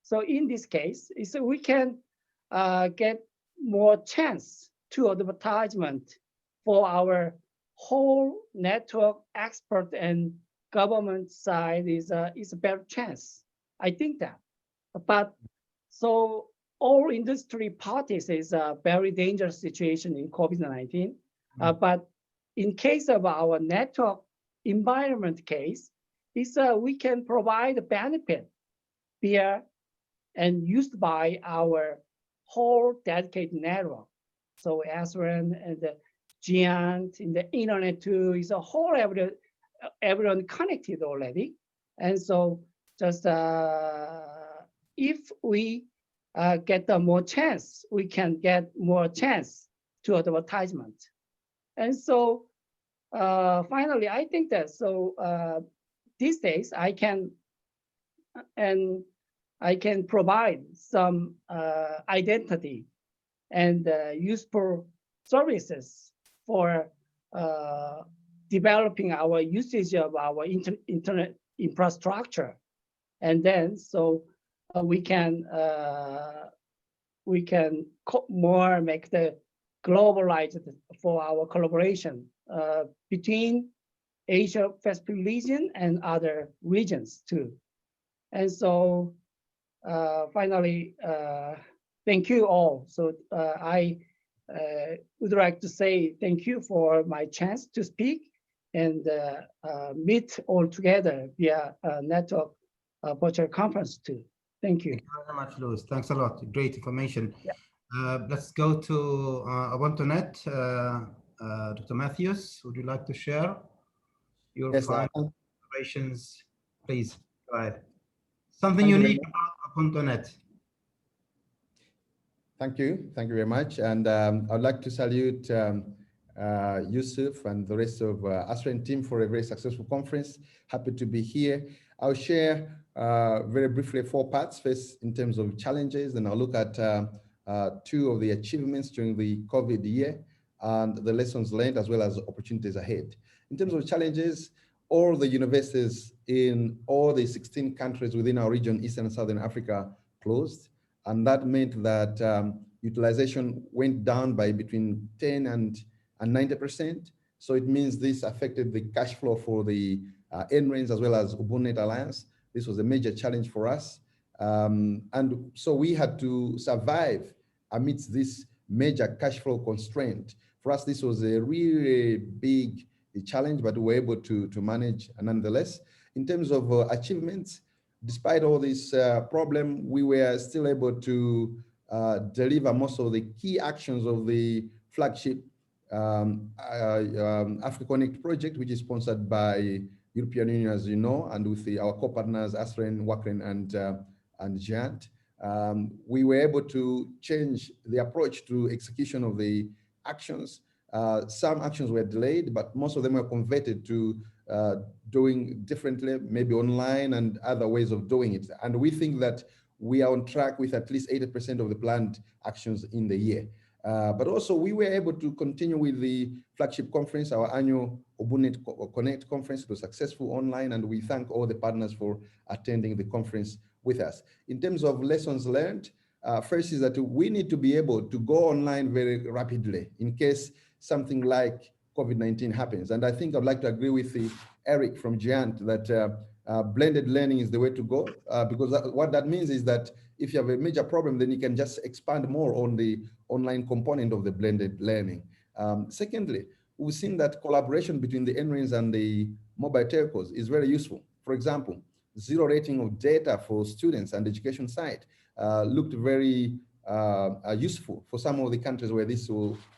So in this case, so we can get more chance to advertisement for our whole network expert and government side is a better chance. I think that. But so all industry parties is a very dangerous situation in COVID-19. But in case of our network environment case, is we can provide a benefit via and used by our whole dedicated network. So ASREN and the Giant in the internet too is a whole everyone connected already. And so just if we get more chance, we can get more chance to advertisement. And so finally, I think that these days I can provide some identity and useful services for developing our usage of our internet infrastructure. And then so we can more make the globalized for our collaboration between Asia Pacific region and other regions too. And so finally, thank you all. So I would like to say thank you for my chance to speak and meet all together via network virtual conference too. Thank you. Thank you very much, Louis. Thanks a lot. Great information. Yeah. Let's go to Ubuntu.net. Dr. Matthews, would you like to share your final observations? Please, go ahead. Something unique about Ubuntu.net. Thank you very much. And I'd like to salute Yousef and the rest of ASREN team for a very successful conference. Happy to be here. I'll share very briefly 4 parts. First, in terms of challenges, then I'll look at 2 of the achievements during the COVID year and the lessons learned, as well as opportunities ahead. In terms of challenges, all the universities in all the 16 countries within our region, Eastern and Southern Africa, closed. And that meant that utilization went down by between 10 and 90%. So it means this affected the cash flow for the NRENs as well as Ubuntu Alliance. This was a major challenge for us. And so we had to survive amidst this major cash flow constraint. For us, this was a really big challenge, but we were able to manage nonetheless. In terms of achievements, despite all this problem, we were still able to deliver most of the key actions of the flagship Africa Connect project, which is sponsored by European Union, as you know, and with our co-partners ASREN, WACREN, and GIANT. We were able to change the approach to execution of the actions. Some actions were delayed, but most of them were converted to doing differently, maybe online and other ways of doing it. And we think that we are on track with at least 80% of the planned actions in the year. But also we were able to continue with the flagship conference, our annual Ubuntu Connect conference. It was successful online, and we thank all the partners for attending the conference with us. In terms of lessons learned, first is that we need to be able to go online very rapidly in case something like COVID-19 happens. And I think I'd like to agree with Eric from Giant that blended learning is the way to go, because what that means is that if you have a major problem, then you can just expand more on the online component of the blended learning. Secondly, we've seen that collaboration between the NRENs and the mobile telcos is very useful. For example, zero rating of data for students and education side looked very useful for some of the countries where this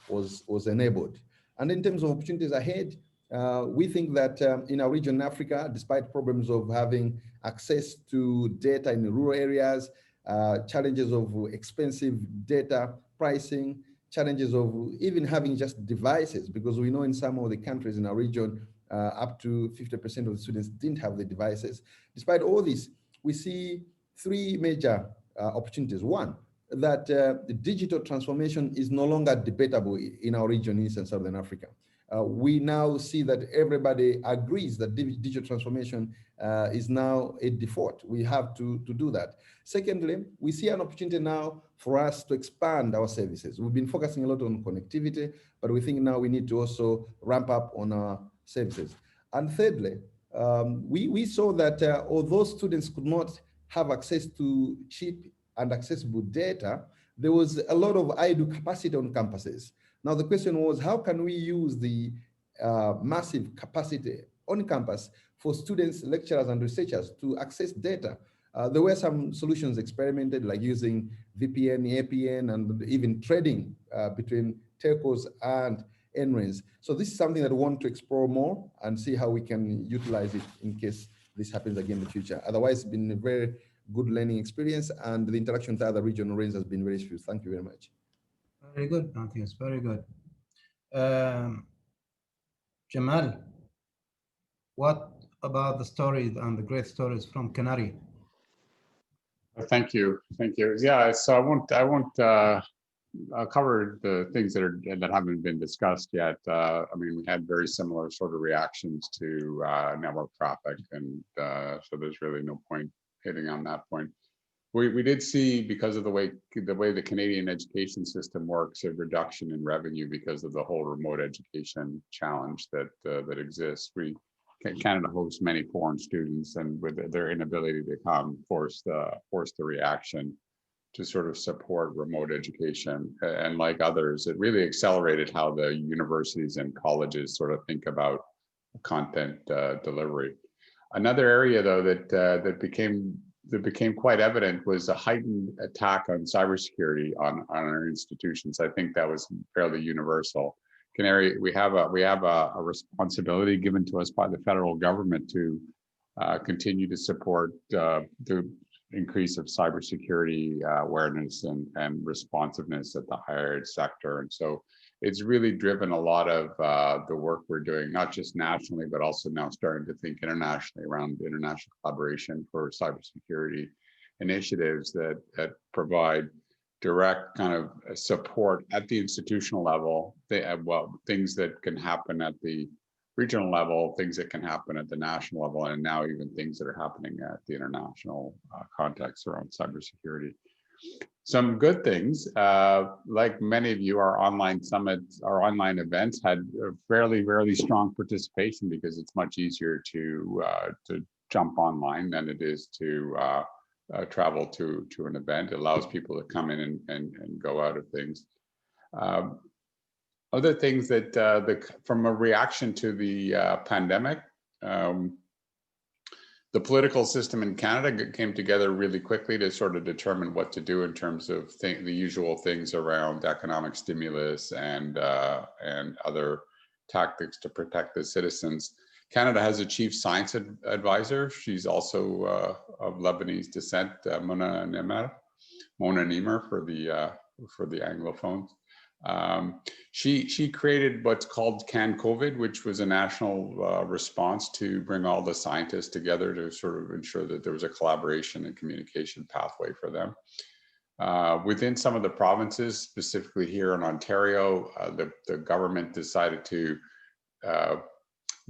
was enabled. And in terms of opportunities ahead, we think that in our region in Africa, despite problems of having access to data in rural areas, challenges of expensive data pricing, challenges of even having just devices, because we know in some of the countries in our region, up to 50% of the students didn't have the devices. Despite all this, we see three major opportunities. One, that the digital transformation is no longer debatable in our region, East and Southern Africa. We now see that everybody agrees that digital transformation is now a default. We have to do that. Secondly, we see an opportunity now for us to expand our services. We've been focusing a lot on connectivity, but we think now we need to also ramp up on our services. And thirdly, we saw that although students could not have access to cheap and accessible data, there was a lot of idle capacity on campuses. Now the question was, how can we use the massive capacity on campus for students, lecturers, and researchers to access data? There were some solutions experimented, like using VPN, APN, and even trading between telcos and NRENs. So this is something that we want to explore more and see how we can utilize it in case this happens again in the future. Otherwise, it's been a very good learning experience, and the interaction with other regional NRENs has been very smooth. Thank you very much. Very good, I think it's very good. Jamal, what about the stories and the great stories from Canary? Thank you. Yeah, so I'll cover the things that haven't been discussed yet. I mean, we had very similar sort of reactions to network traffic, and so there's really no point hitting on that point. We did see, because of the way the Canadian education system works, a reduction in revenue because of the whole remote education challenge that exists. Canada hosts many foreign students, and with their inability to come, forced the reaction to sort of support remote education. And like others, it really accelerated how the universities and colleges sort of think about content delivery. Another area, though, that became quite evident was a heightened attack on cybersecurity on our institutions. I think that was fairly universal. Canary, we have a responsibility given to us by the federal government to continue to support the increase of cybersecurity awareness and responsiveness at the higher ed sector. And so it's really driven a lot of the work we're doing, not just nationally, but also now starting to think internationally around international collaboration for cybersecurity initiatives that provide direct kind of support at the institutional level, things that can happen at the regional level, things that can happen at the national level, and now even things that are happening at the international context around cybersecurity. Some good things, like many of you, our online summits, our online events had a fairly strong participation because it's much easier to jump online than it is to travel to an event. It allows people to come in and go out of things. Other things that from a reaction to the pandemic, the political system in Canada came together really quickly to sort of determine what to do in terms of the usual things around economic stimulus and other tactics to protect the citizens. Canada has a chief science advisor. She's also of Lebanese descent, Mona Nimer for the Anglophones. She created what's called Can COVID, which was a national response to bring all the scientists together to sort of ensure that there was a collaboration and communication pathway for them. Within some of the provinces, specifically here in Ontario, the government decided to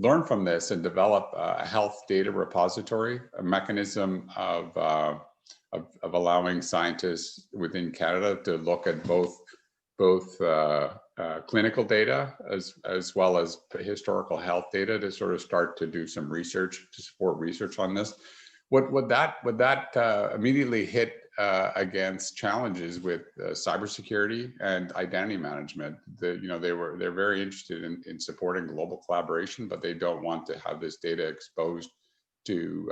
learn from this and develop a health data repository, a mechanism of allowing scientists within Canada to look at both clinical data as well as historical health data to sort of start to do some research to support research on this. What that immediately hit against challenges with cybersecurity and identity management. They're very interested in supporting global collaboration, but they don't want to have this data exposed to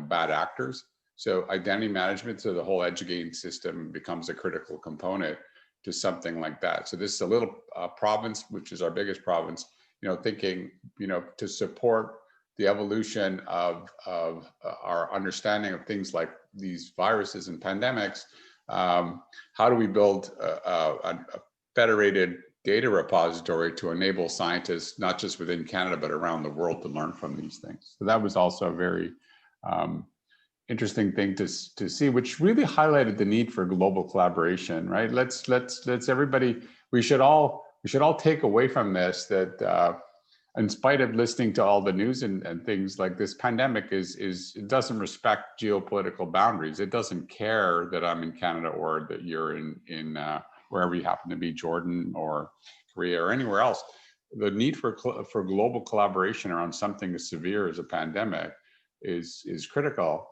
bad actors. So identity management, so the whole educating system becomes a critical component to something like that. So this is a little province, which is our biggest province, thinking, to support the evolution of our understanding of things like these viruses and pandemics. How do we build a federated data repository to enable scientists, not just within Canada, but around the world to learn from these things? So that was also a very interesting thing to see, which really highlighted the need for global collaboration, right? Let's everybody, we should all take away from this that in spite of listening to all the news and things like this, pandemic it doesn't respect geopolitical boundaries. It doesn't care that I'm in Canada or that you're in wherever you happen to be, Jordan or Korea or anywhere else. The need for global collaboration around something as severe as a pandemic is critical.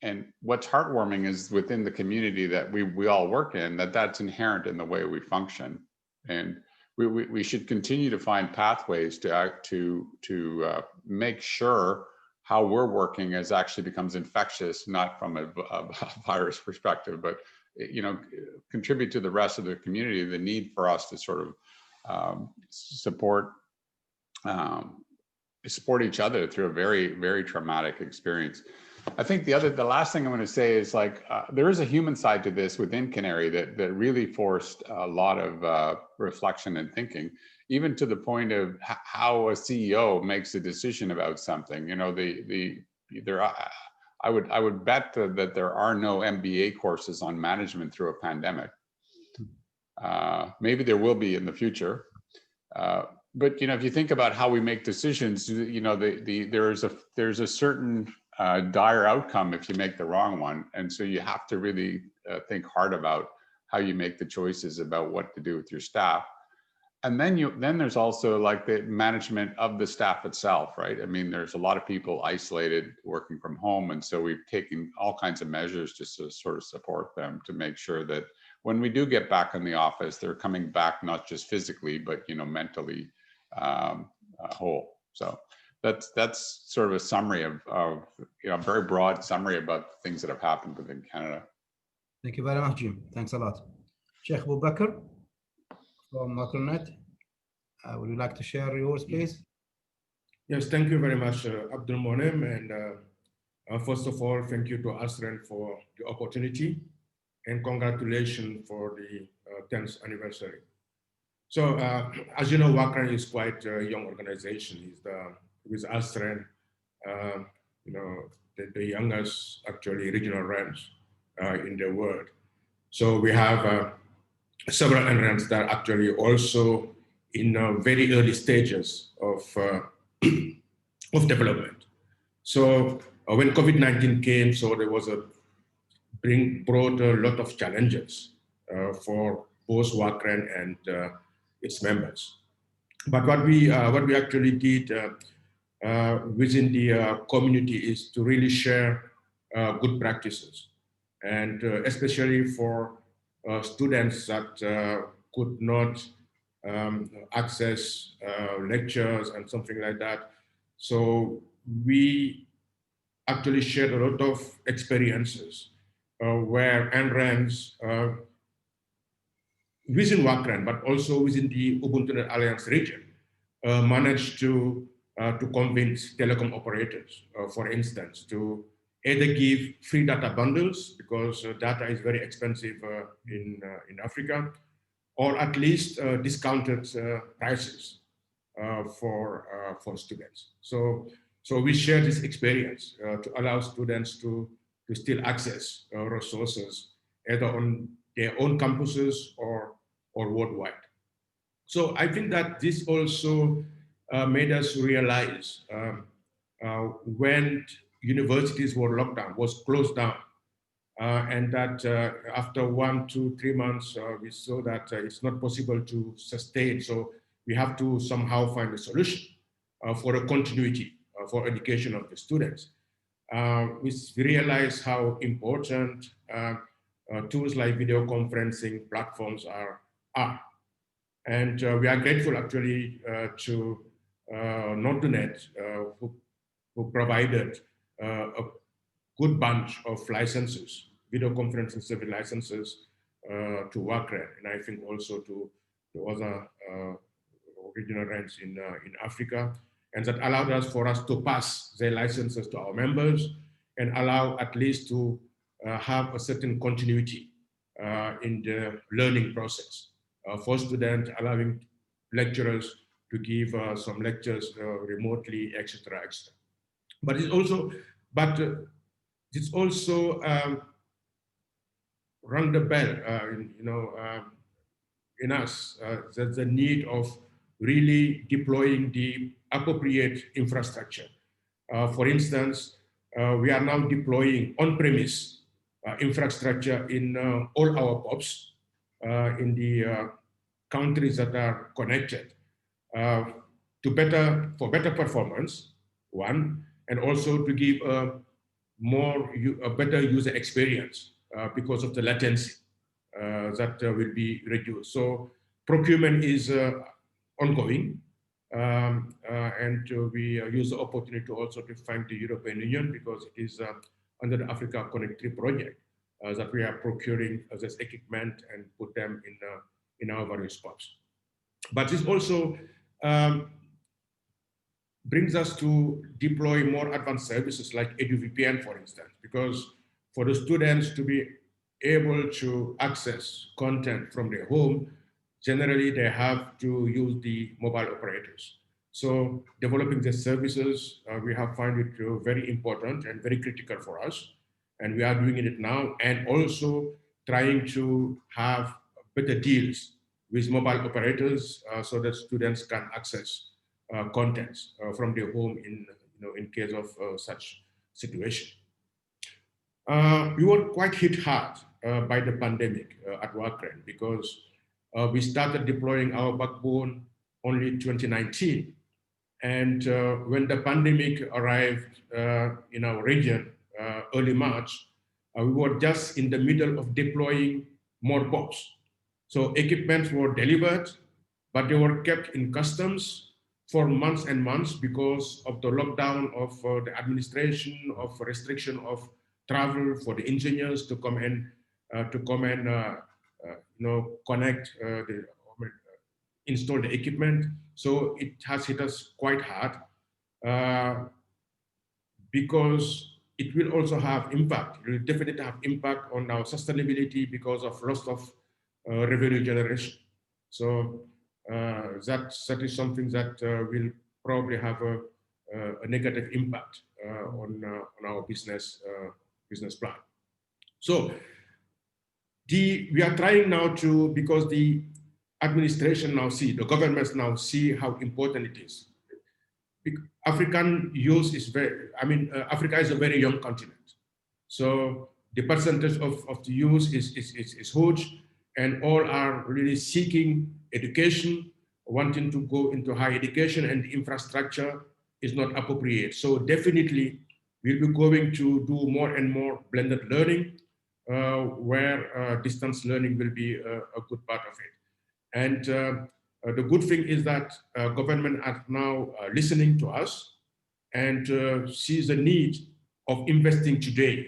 And what's heartwarming is within the community that we all work in, that's inherent in the way we function. And we should continue to find pathways to make sure how we're working actually becomes infectious, not from a virus perspective, but contribute to the rest of the community. The need for us to sort of support each other through a very, very traumatic experience. I think the last thing I'm going to say is there is a human side to this within Canary that really forced a lot of reflection and thinking, even to the point of how a CEO makes a decision about something. I would bet that there are no MBA courses on management through a pandemic. Maybe there will be in the future. But if you think about how we make decisions, there's a certain dire outcome if you make the wrong one, and so you have to really think hard about how you make the choices about what to do with your staff. And then there's also the management of the staff itself, right? I mean, there's a lot of people isolated working from home, and so we've taken all kinds of measures to sort of support them to make sure that when we do get back in the office, they're coming back not just physically, but mentally whole. So that's sort of a summary of a very broad summary about the things that have happened within Canada. Thank you very much, Jim. Thanks a lot. Sheikh Abu Bakr from Macronet, would you like to share yours, please? Yes, thank you very much, Abdul Monem. And first of all, thank you to ASREN for the opportunity and congratulations for the 10th anniversary. So as you know, WACRAN is quite a young organization. It's with ASREN, the youngest actually regional ranch in the world. So we have several NRANs that are actually also in very early stages of development. So when COVID-19 came, so there was a brought a lot of challenges for both WACREN and its members. But what we actually did within the community is to really share good practices, and especially for students that could not access lectures and something like that. So we actually shared a lot of experiences where NRENs within WACREN, but also within the Ubuntu Net Alliance region, managed to convince telecom operators, for instance, to either give free data bundles, because data is very expensive in Africa, or at least discounted prices for students. So we share this experience to allow students to still access resources either on their own campuses or worldwide. So I think that this also made us realize when universities were locked down, was closed down, and that after 1 to 3 months, we saw that it's not possible to sustain. So we have to somehow find a solution for a continuity for education of the students. We realize how important tools like video conferencing platforms are. And we are grateful actually to Nordunet, who provided a good bunch of licenses, video conferencing service licenses to WACREN, and I think also to other regional RENs in Africa, and that allowed us to pass their licenses to our members and allow at least to have a certain continuity in the learning process for students, allowing lecturers to give some lectures remotely, etc., etc. But it's also rung the bell, in us, that the need of really deploying the appropriate infrastructure. For instance, we are now deploying on-premise infrastructure in all our POPs in the countries that are connected for better performance, one, and also to give a better user experience because of the latency that will be reduced. So procurement is ongoing, and we use the opportunity also to thank the European Union, because it is under the Africa Connect 3 project that we are procuring this equipment and put them in our various spots. But this also brings us to deploy more advanced services like EduVPN, for instance, because for the students to be able to access content from their home, generally they have to use the mobile operators. So developing the services, we have found it very important and very critical for us. And we are doing it now, and also trying to have better deals with mobile operators so that students can access contents from their home in case of such situation. We were quite hit hard by the pandemic at WACREN, because we started deploying our backbone only 2019. And when the pandemic arrived in our region early March, we were just in the middle of deploying more POPs. So equipments were delivered, but they were kept in customs for months and months because of the lockdown of the administration, of restriction of travel for the engineers to come and connect, install the equipment. So it has hit us quite hard because it will also have impact. It will definitely have impact on our sustainability because of loss of revenue generation. So that is something that will probably have a negative impact on our business plan. So we are trying now to, because the administration now see, the governments now see how important it is. African youth is Africa is a very young continent. So the percentage of the youth is huge, and all are really seeking education, wanting to go into higher education, and the infrastructure is not appropriate. So definitely, we'll be going to do more and more blended learning, where distance learning will be a good part of it. And the good thing is that government are now listening to us and sees the need of investing today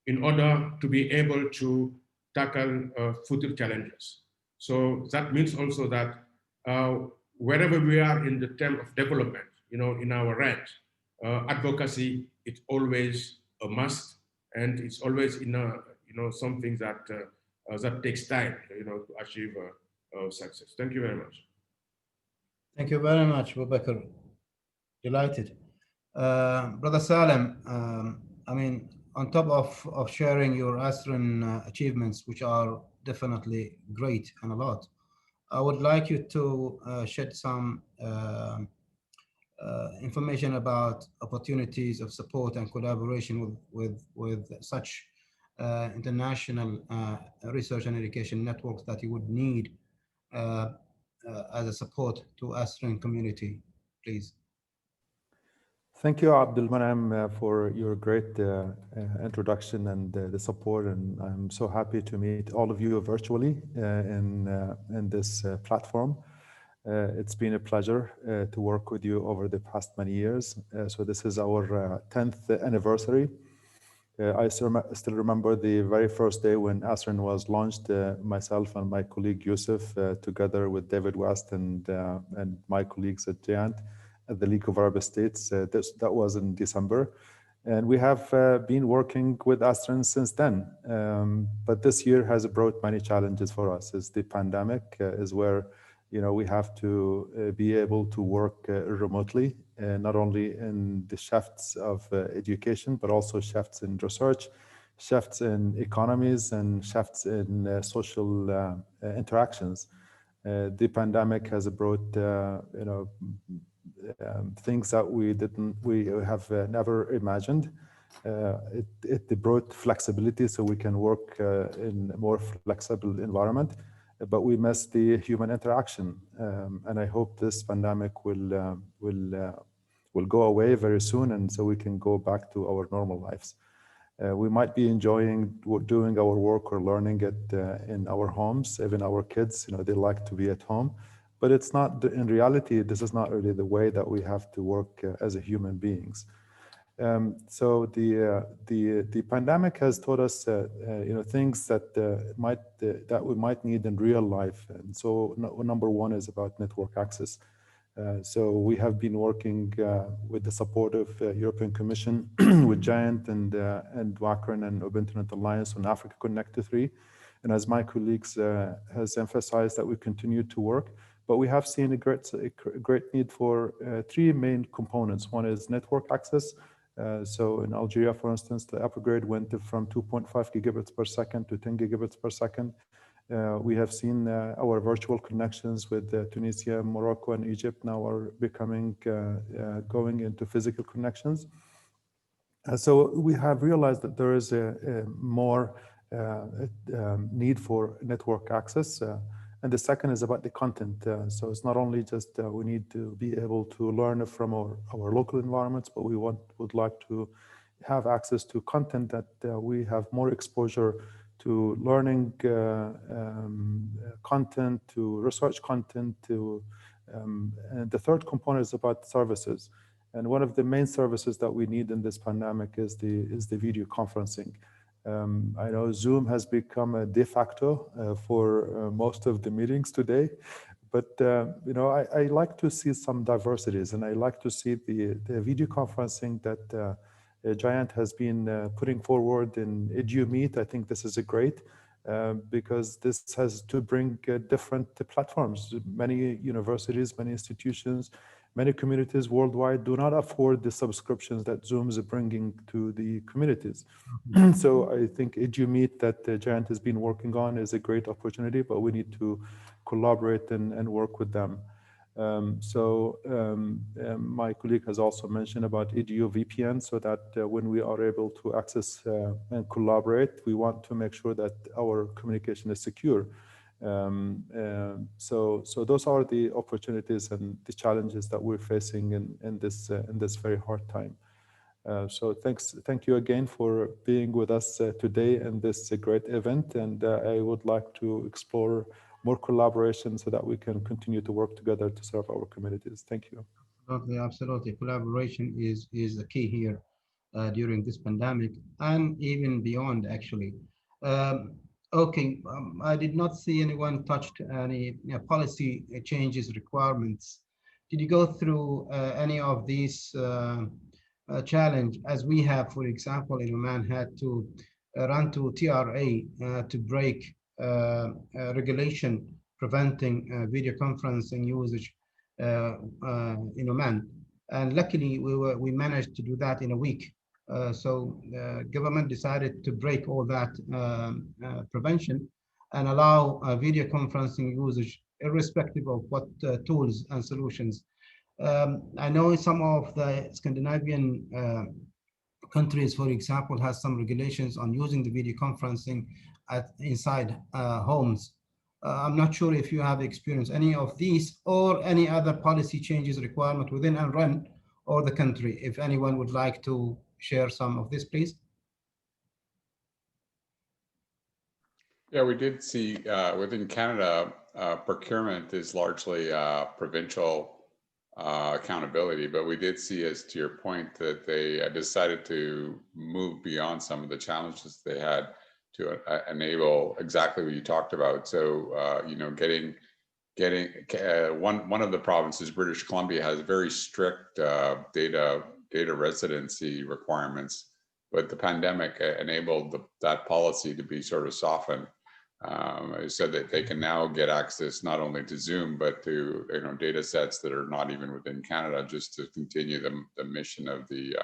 in order to be able to tackle future challenges. So that means also that wherever we are in the term of development, in our range, advocacy is always a must, and it's always something that that takes time, to achieve success. Thank you very much. Thank you very much, Boubacar. Delighted. Brother Salem, I mean, on top of sharing your ASREN achievements, which are definitely great and a lot, I would like you to shed some information about opportunities of support and collaboration with such international research and education networks that you would need as a support to ASREN community, please. Thank you, Abdul Manam, for your great introduction and the support. And I'm so happy to meet all of you virtually in this platform. It's been a pleasure to work with you over the past many years. So this is our 10th anniversary. I still remember the very first day when ASREN was launched. Myself and my colleague Yousef, together with David West and my colleagues at Giant, at the League of Arab States. That was in December. And we have been working with ASREN since then. But this year has brought many challenges for us. Is the pandemic, is where we have to be able to work remotely, not only in the shifts of education, but also shifts in research, shifts in economies, and shifts in social interactions. The pandemic has brought things that we have never imagined. It brought flexibility so we can work in a more flexible environment, but we miss the human interaction. And I hope this pandemic will go away very soon, and so we can go back to our normal lives. We might be enjoying doing our work or learning it in our homes. Even our kids, they like to be at home. But it's not, in reality, this is not really the way that we have to work as a human beings. So the pandemic has taught us things that we might need in real life. And so number one is about network access. So we have been working with the support of European Commission, with Giant and WACRN and Open Internet Alliance on Africa Connect 3. And as my colleagues has emphasized, that we continue to work. But we have seen a great need for three main components. One is network access. So in Algeria, for instance, the upgrade went from 2.5 gigabits per second to 10 gigabits per second. We have seen our virtual connections with Tunisia, Morocco, and Egypt now are becoming going into physical connections. So we have realized that there is a more need for network access. And the second is about the content. So it's not only just we need to be able to learn from our local environments, but we would like to have access to content that we have more exposure to learning content, to research content, and the third component is about services. And one of the main services that we need in this pandemic is the video conferencing. I know Zoom has become a de facto for most of the meetings today, but I like to see some diversities, and I like to see the video conferencing that Giant has been putting forward in EduMeet. I think this is a great because this has to bring different platforms. Many universities, many institutions, many communities worldwide do not afford the subscriptions that Zoom is bringing to the communities. So I think EduMeet that Giant has been working on is a great opportunity, but we need to collaborate and work with them. My colleague has also mentioned about EDU VPN, so that when we are able to access and collaborate, we want to make sure that our communication is secure. So those are the opportunities and the challenges that we're facing in this very hard time. So thank you again for being with us today in this great event, and I would like to explore more collaboration so that we can continue to work together to serve our communities. Thank you. Absolutely, absolutely. Collaboration is the key here during this pandemic and even beyond, actually. I did not see anyone touched any policy changes requirements. Did you go through any of these challenge, as we have, for example, in Oman, had to run to TRA to break regulation preventing video conferencing usage in Oman, and luckily we managed to do that in a week. So the government decided to break all that prevention and allow video conferencing usage irrespective of what tools and solutions. I know some of the Scandinavian countries, for example, has some regulations on using the video conferencing inside homes. I'm not sure if you have experienced any of these or any other policy changes requirement within ASREN or the country. If anyone would like to share some of this, please. Yeah, we did see within Canada, procurement is largely provincial accountability, but we did see, as to your point, that they decided to move beyond some of the challenges they had to enable exactly what you talked about. So, you know, getting one of the provinces, British Columbia, has very strict data residency requirements, but the pandemic enabled that policy to be sort of softened, so that they can now get access not only to Zoom but to, you know, data sets that are not even within Canada, just to continue the mission of the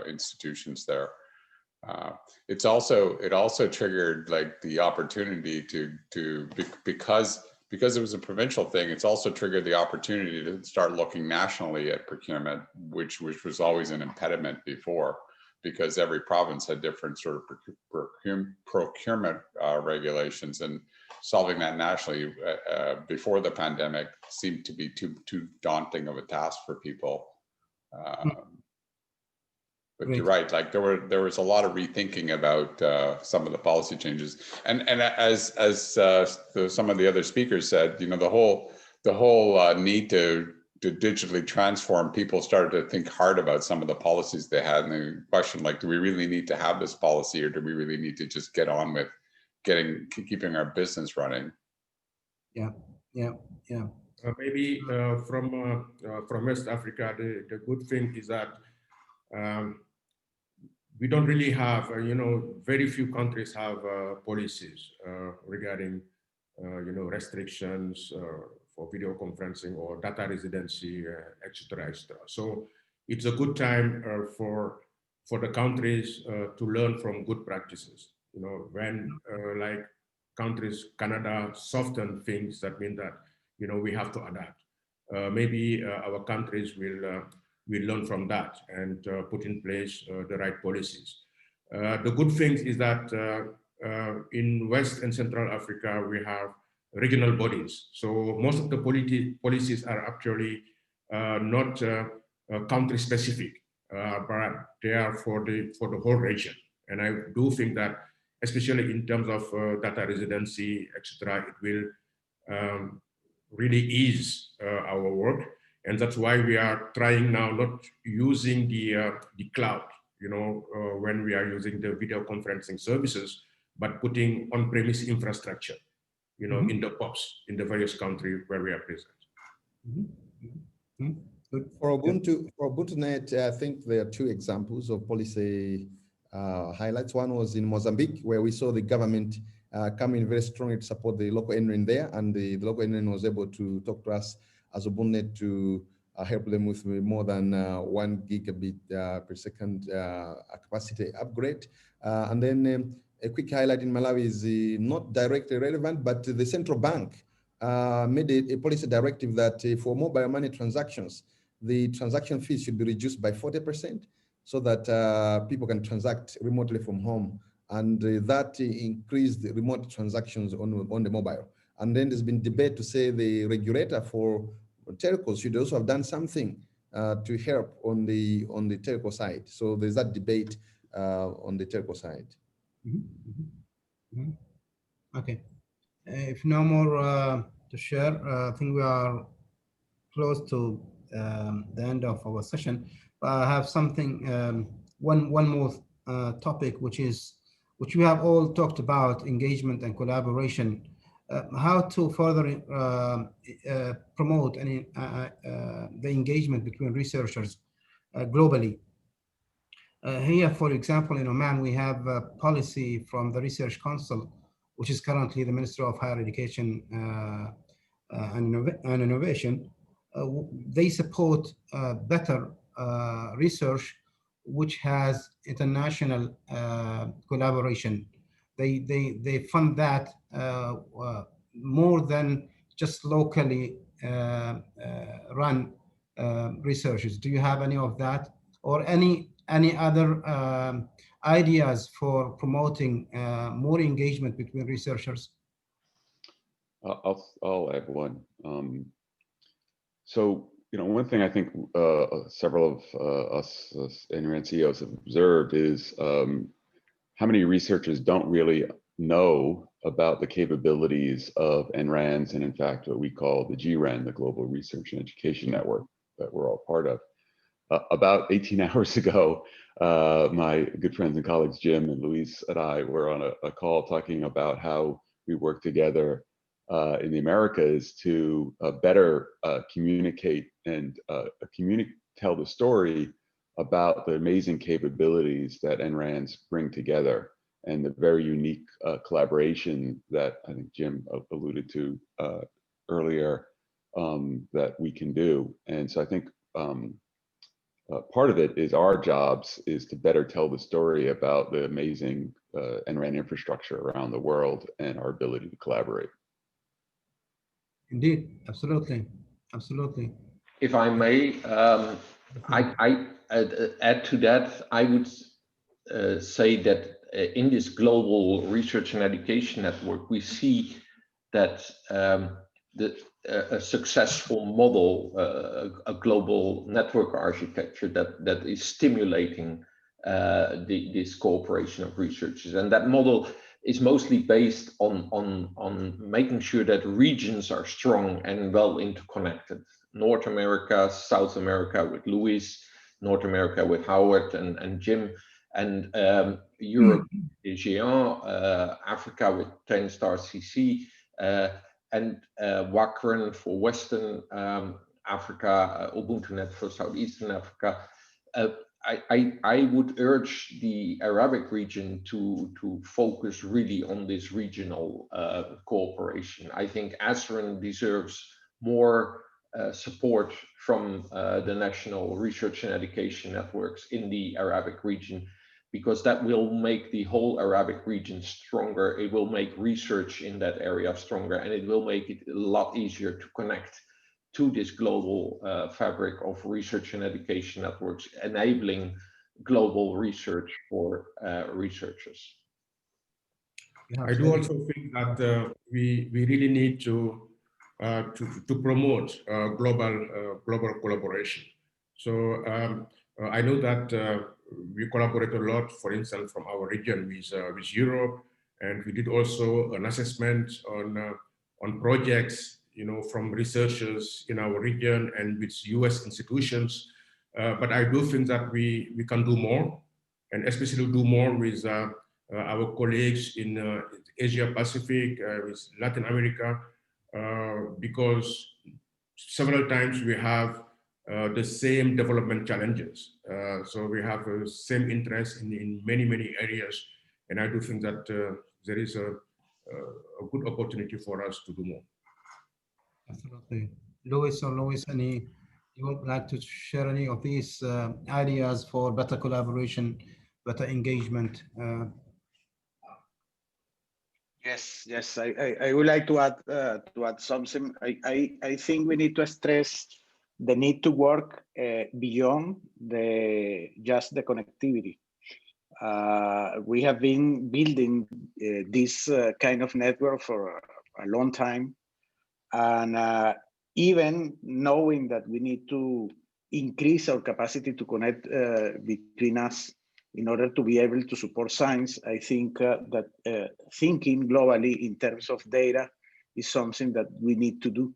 institutions there. It also triggered like the opportunity because it was a provincial thing. It's also triggered the opportunity to start looking nationally at procurement, which was always an impediment before, because every province had different sort of procurement regulations, and solving that nationally before the pandemic seemed to be too daunting of a task for people. But you're right, like there was a lot of rethinking about some of the policy changes, and as some of the other speakers said, you know, the whole need to digitally transform, people started to think hard about some of the policies they had, and they questioned, like, do we really need to have this policy, or do we really need to just get on with keeping our business running? Yeah. Maybe from West Africa, the good thing is that we don't really have, you know, very few countries have policies regarding, you know, restrictions for video conferencing or data residency, etc., etc. So it's a good time for the countries to learn from good practices. You know, when like countries, Canada, soften things, that means that, you know, we have to adapt. Maybe our countries will learn from that and put in place the right policies. The good thing is that in West and Central Africa, we have regional bodies. So most of the policies are actually not country specific, but they are for the whole region. And I do think that, especially in terms of data residency, etc., it will really ease our work. And that's why we are trying now not using the cloud, you know, when we are using the video conferencing services, but putting on-premise infrastructure, you know, in the POPs in the various countries where we are present. For Ubuntu.net, I think there are two examples of policy highlights. One was in Mozambique, where we saw the government come in very strongly to support the local NREN there, and the local NREN was able to talk to us as Ubuntu.net to help them with more than 1 gigabit per second capacity upgrade. And then a quick highlight in Malawi is not directly relevant, but the central bank made a policy directive that for mobile money transactions, the transaction fees should be reduced by 40% so that people can transact remotely from home. And that increased the remote transactions on the mobile. And then there's been debate to say the regulator for telcos should also have done something to help on the telco side. So there's that debate on the telco side. Okay. If no more to share, I think we are close to the end of our session. I have something, one more topic, which we have all talked about, engagement and collaboration. How to further promote the engagement between researchers globally. Here, for example, in Oman, we have a policy from the Research Council, which is currently the Ministry of Higher Education and Innovation. They support better research which has international collaboration. They fund that more than just locally run researches. Do you have any of that, or any other ideas for promoting more engagement between researchers? I'll add one. So, one thing I think several of us NRAN CEOs have observed is how many researchers don't really know about the capabilities of NRANs, and in fact, what we call the GRAN, the Global Research and Education Network, that we're all part of. About 18 hours ago, my good friends and colleagues, Jim and Luis and I were on a call talking about how we work together in the Americas to better communicate and tell the story about the amazing capabilities that NRANs bring together and the very unique collaboration that I think Jim alluded to earlier that we can do. And so I think part of it is our jobs is to better tell the story about the amazing NRAN infrastructure around the world and our ability to collaborate. Indeed, absolutely, absolutely. If I may, I add to that. I would say that in this global research and education network, we see that a successful model, a global network architecture that is stimulating this cooperation of researchers, and that model is mostly based on making sure that regions are strong and well interconnected. North America, South America with Luis, North America with Howard and Jim, and Europe, Asia, Africa with 10 Star CC, and WACRN for Western Africa, UbuntuNet for Southeastern Africa. I would urge the Arabic region to focus really on this regional cooperation. I think ASREN deserves more support from the national research and education networks in the Arabic region, because that will make the whole Arabic region stronger. It will make research in that area stronger, and it will make it a lot easier to connect to this global fabric of research and education networks, enabling global research for researchers. I do also think that we really need to promote global collaboration. So I know that we collaborate a lot, for instance, from our region with Europe, and we did also an assessment on projects, from researchers in our region and with US institutions. But I do think that we can do more, and especially do more with our colleagues in Asia Pacific, with Latin America, because several times we have the same development challenges. So we have the same interest in many areas, and I do think that there is a good opportunity for us to do more. Absolutely. Luis, you would like to share any of these ideas for better collaboration, better engagement? Yes. I would like to add something. I think we need to stress the need to work beyond just the connectivity. We have been building this kind of network for a long time, and even knowing that we need to increase our capacity to connect between us in order to be able to support science, I think that thinking globally in terms of data is something that we need to do.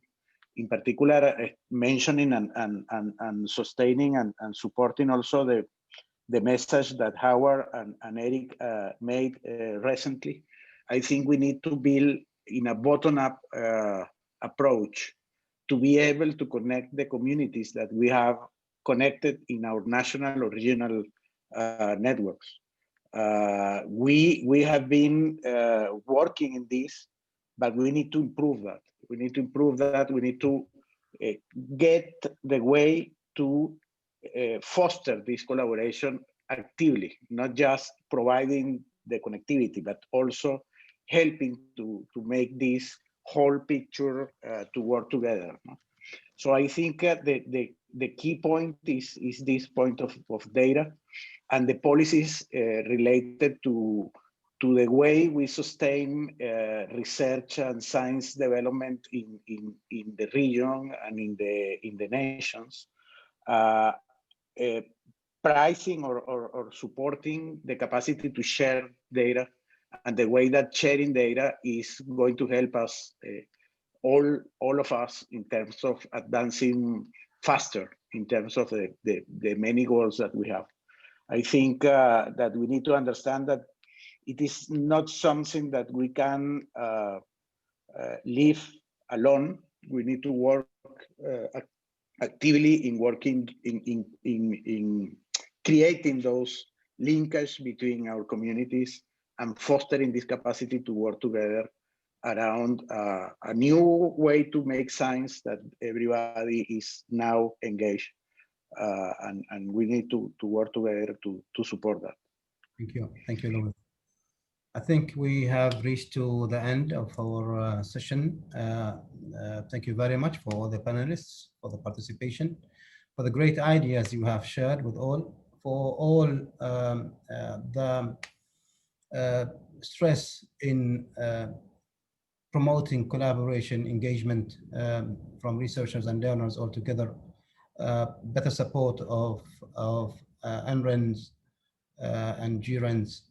In particular, mentioning and sustaining and supporting also the message that Howard and Eric made recently. I think we need to build in a bottom-up approach to be able to connect the communities that we have connected in our national or regional networks. We have been working in this, but we need to improve that. We need to get the way to foster this collaboration actively, not just providing the connectivity, but also helping to make this whole picture to work together. So I think the key point is this point of data and the policies related to the way we sustain research and science development in the region and in the nations. Pricing or supporting the capacity to share data, and the way that sharing data is going to help us, all of us, in terms of advancing faster in terms of the many goals that we have. I think that we need to understand that it is not something that we can live alone. We need to work actively in working in creating those linkage between our communities and fostering this capacity to work together around a new way to make science that everybody is now engaged, and we need to work together to support that. Thank you, Louis. I think we have reached to the end of our session. Thank you very much for all the panelists, for the participation, for the great ideas you have shared with all, for all the stress in promoting collaboration, engagement from researchers and learners all together, better support of NRENs and GRENs,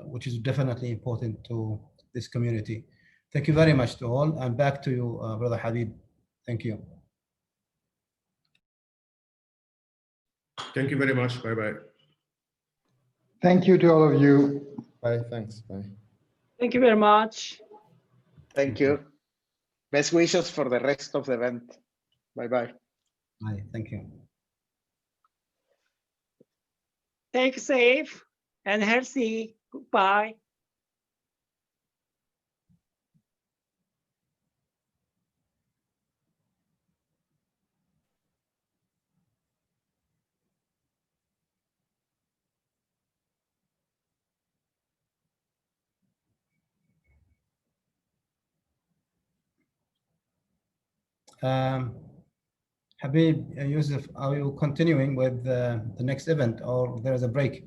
which is definitely important to this community. Thank you very much to all, and back to you, Brother Habib. Thank you. Thank you very much. Bye-bye. Thank you to all of you. Bye, thanks, bye. Thank you very much. Thank you. Best wishes for the rest of the event. Bye-bye. Bye, thank you. Take safe and healthy. Goodbye. Habib, Yousef, are you continuing with the next event, or there is a break?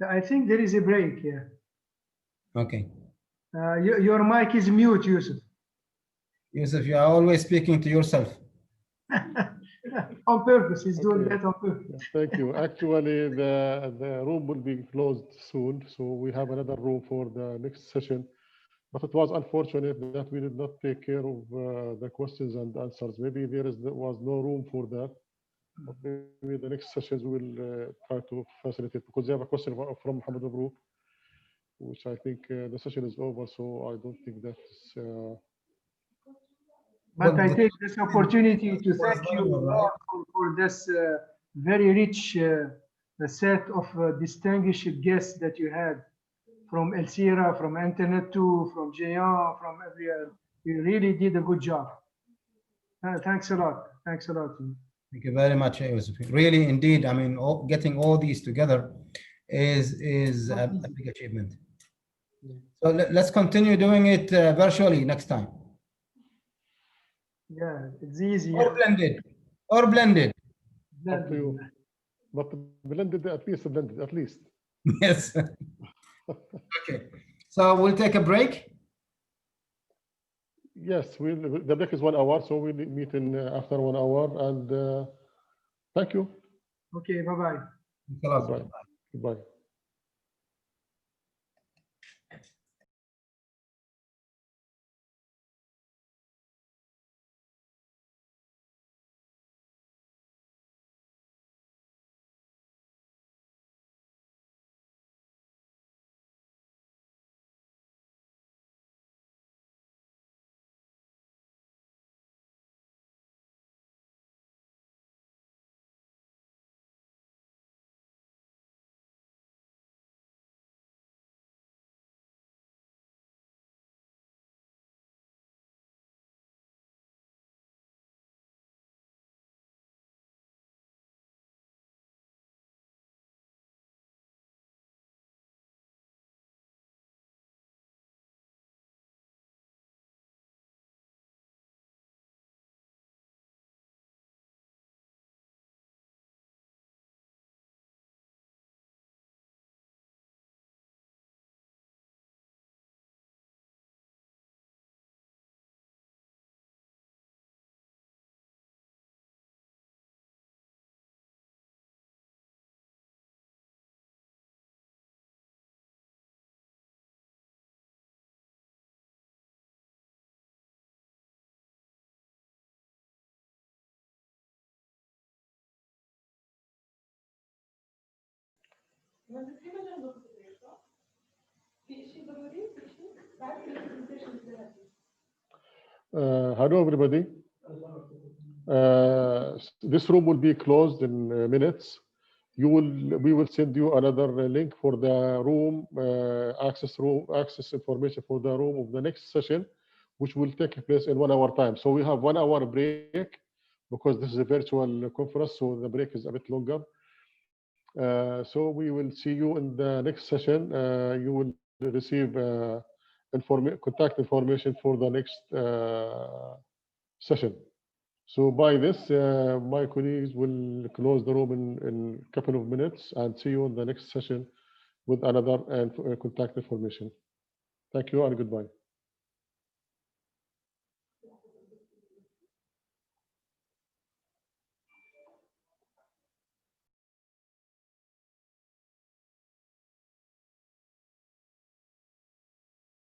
I think there is a break, yeah. Okay. Your mic is mute, Yousef. Yousef, you are always speaking to yourself. On purpose, he's doing that on purpose. Thank you. Actually, the room will be closed soon, so we have another room for the next session. But it was unfortunate that we did not take care of the questions and answers. Maybe was no room for that. But maybe the next sessions we will try to facilitate, because they have a question from Mohammed Abrou, which I think the session is over, so I don't think that's. But I take this opportunity to thank you for this very rich set of distinguished guests that you had, from El Sira, from Internet 2, from Jayan, from everywhere. You really did a good job. Thanks a lot. Thanks a lot. Thank you very much, Yousef. Really, indeed, I mean, getting all these together is a big achievement. So let's continue doing it virtually next time. Yeah, it's easy. Or blended. Or blended. Up to you. But blended, at least blended, at least. Yes. Okay. So we'll take a break. Yes, the break is 1 hour, so we'll meet in after 1 hour. And thank you. Okay, bye-bye. Goodbye. Goodbye. Hello, everybody. This room will be closed in minutes. We will send you another link for the room, access information for the room of the next session, which will take place in 1 hour time. So we have 1 hour break because this is a virtual conference, so the break is a bit longer. So we will see you in the next session. You will receive contact information for the next session. So by this, my colleagues will close the room in a couple of minutes and see you in the next session with another contact information. Thank you and goodbye.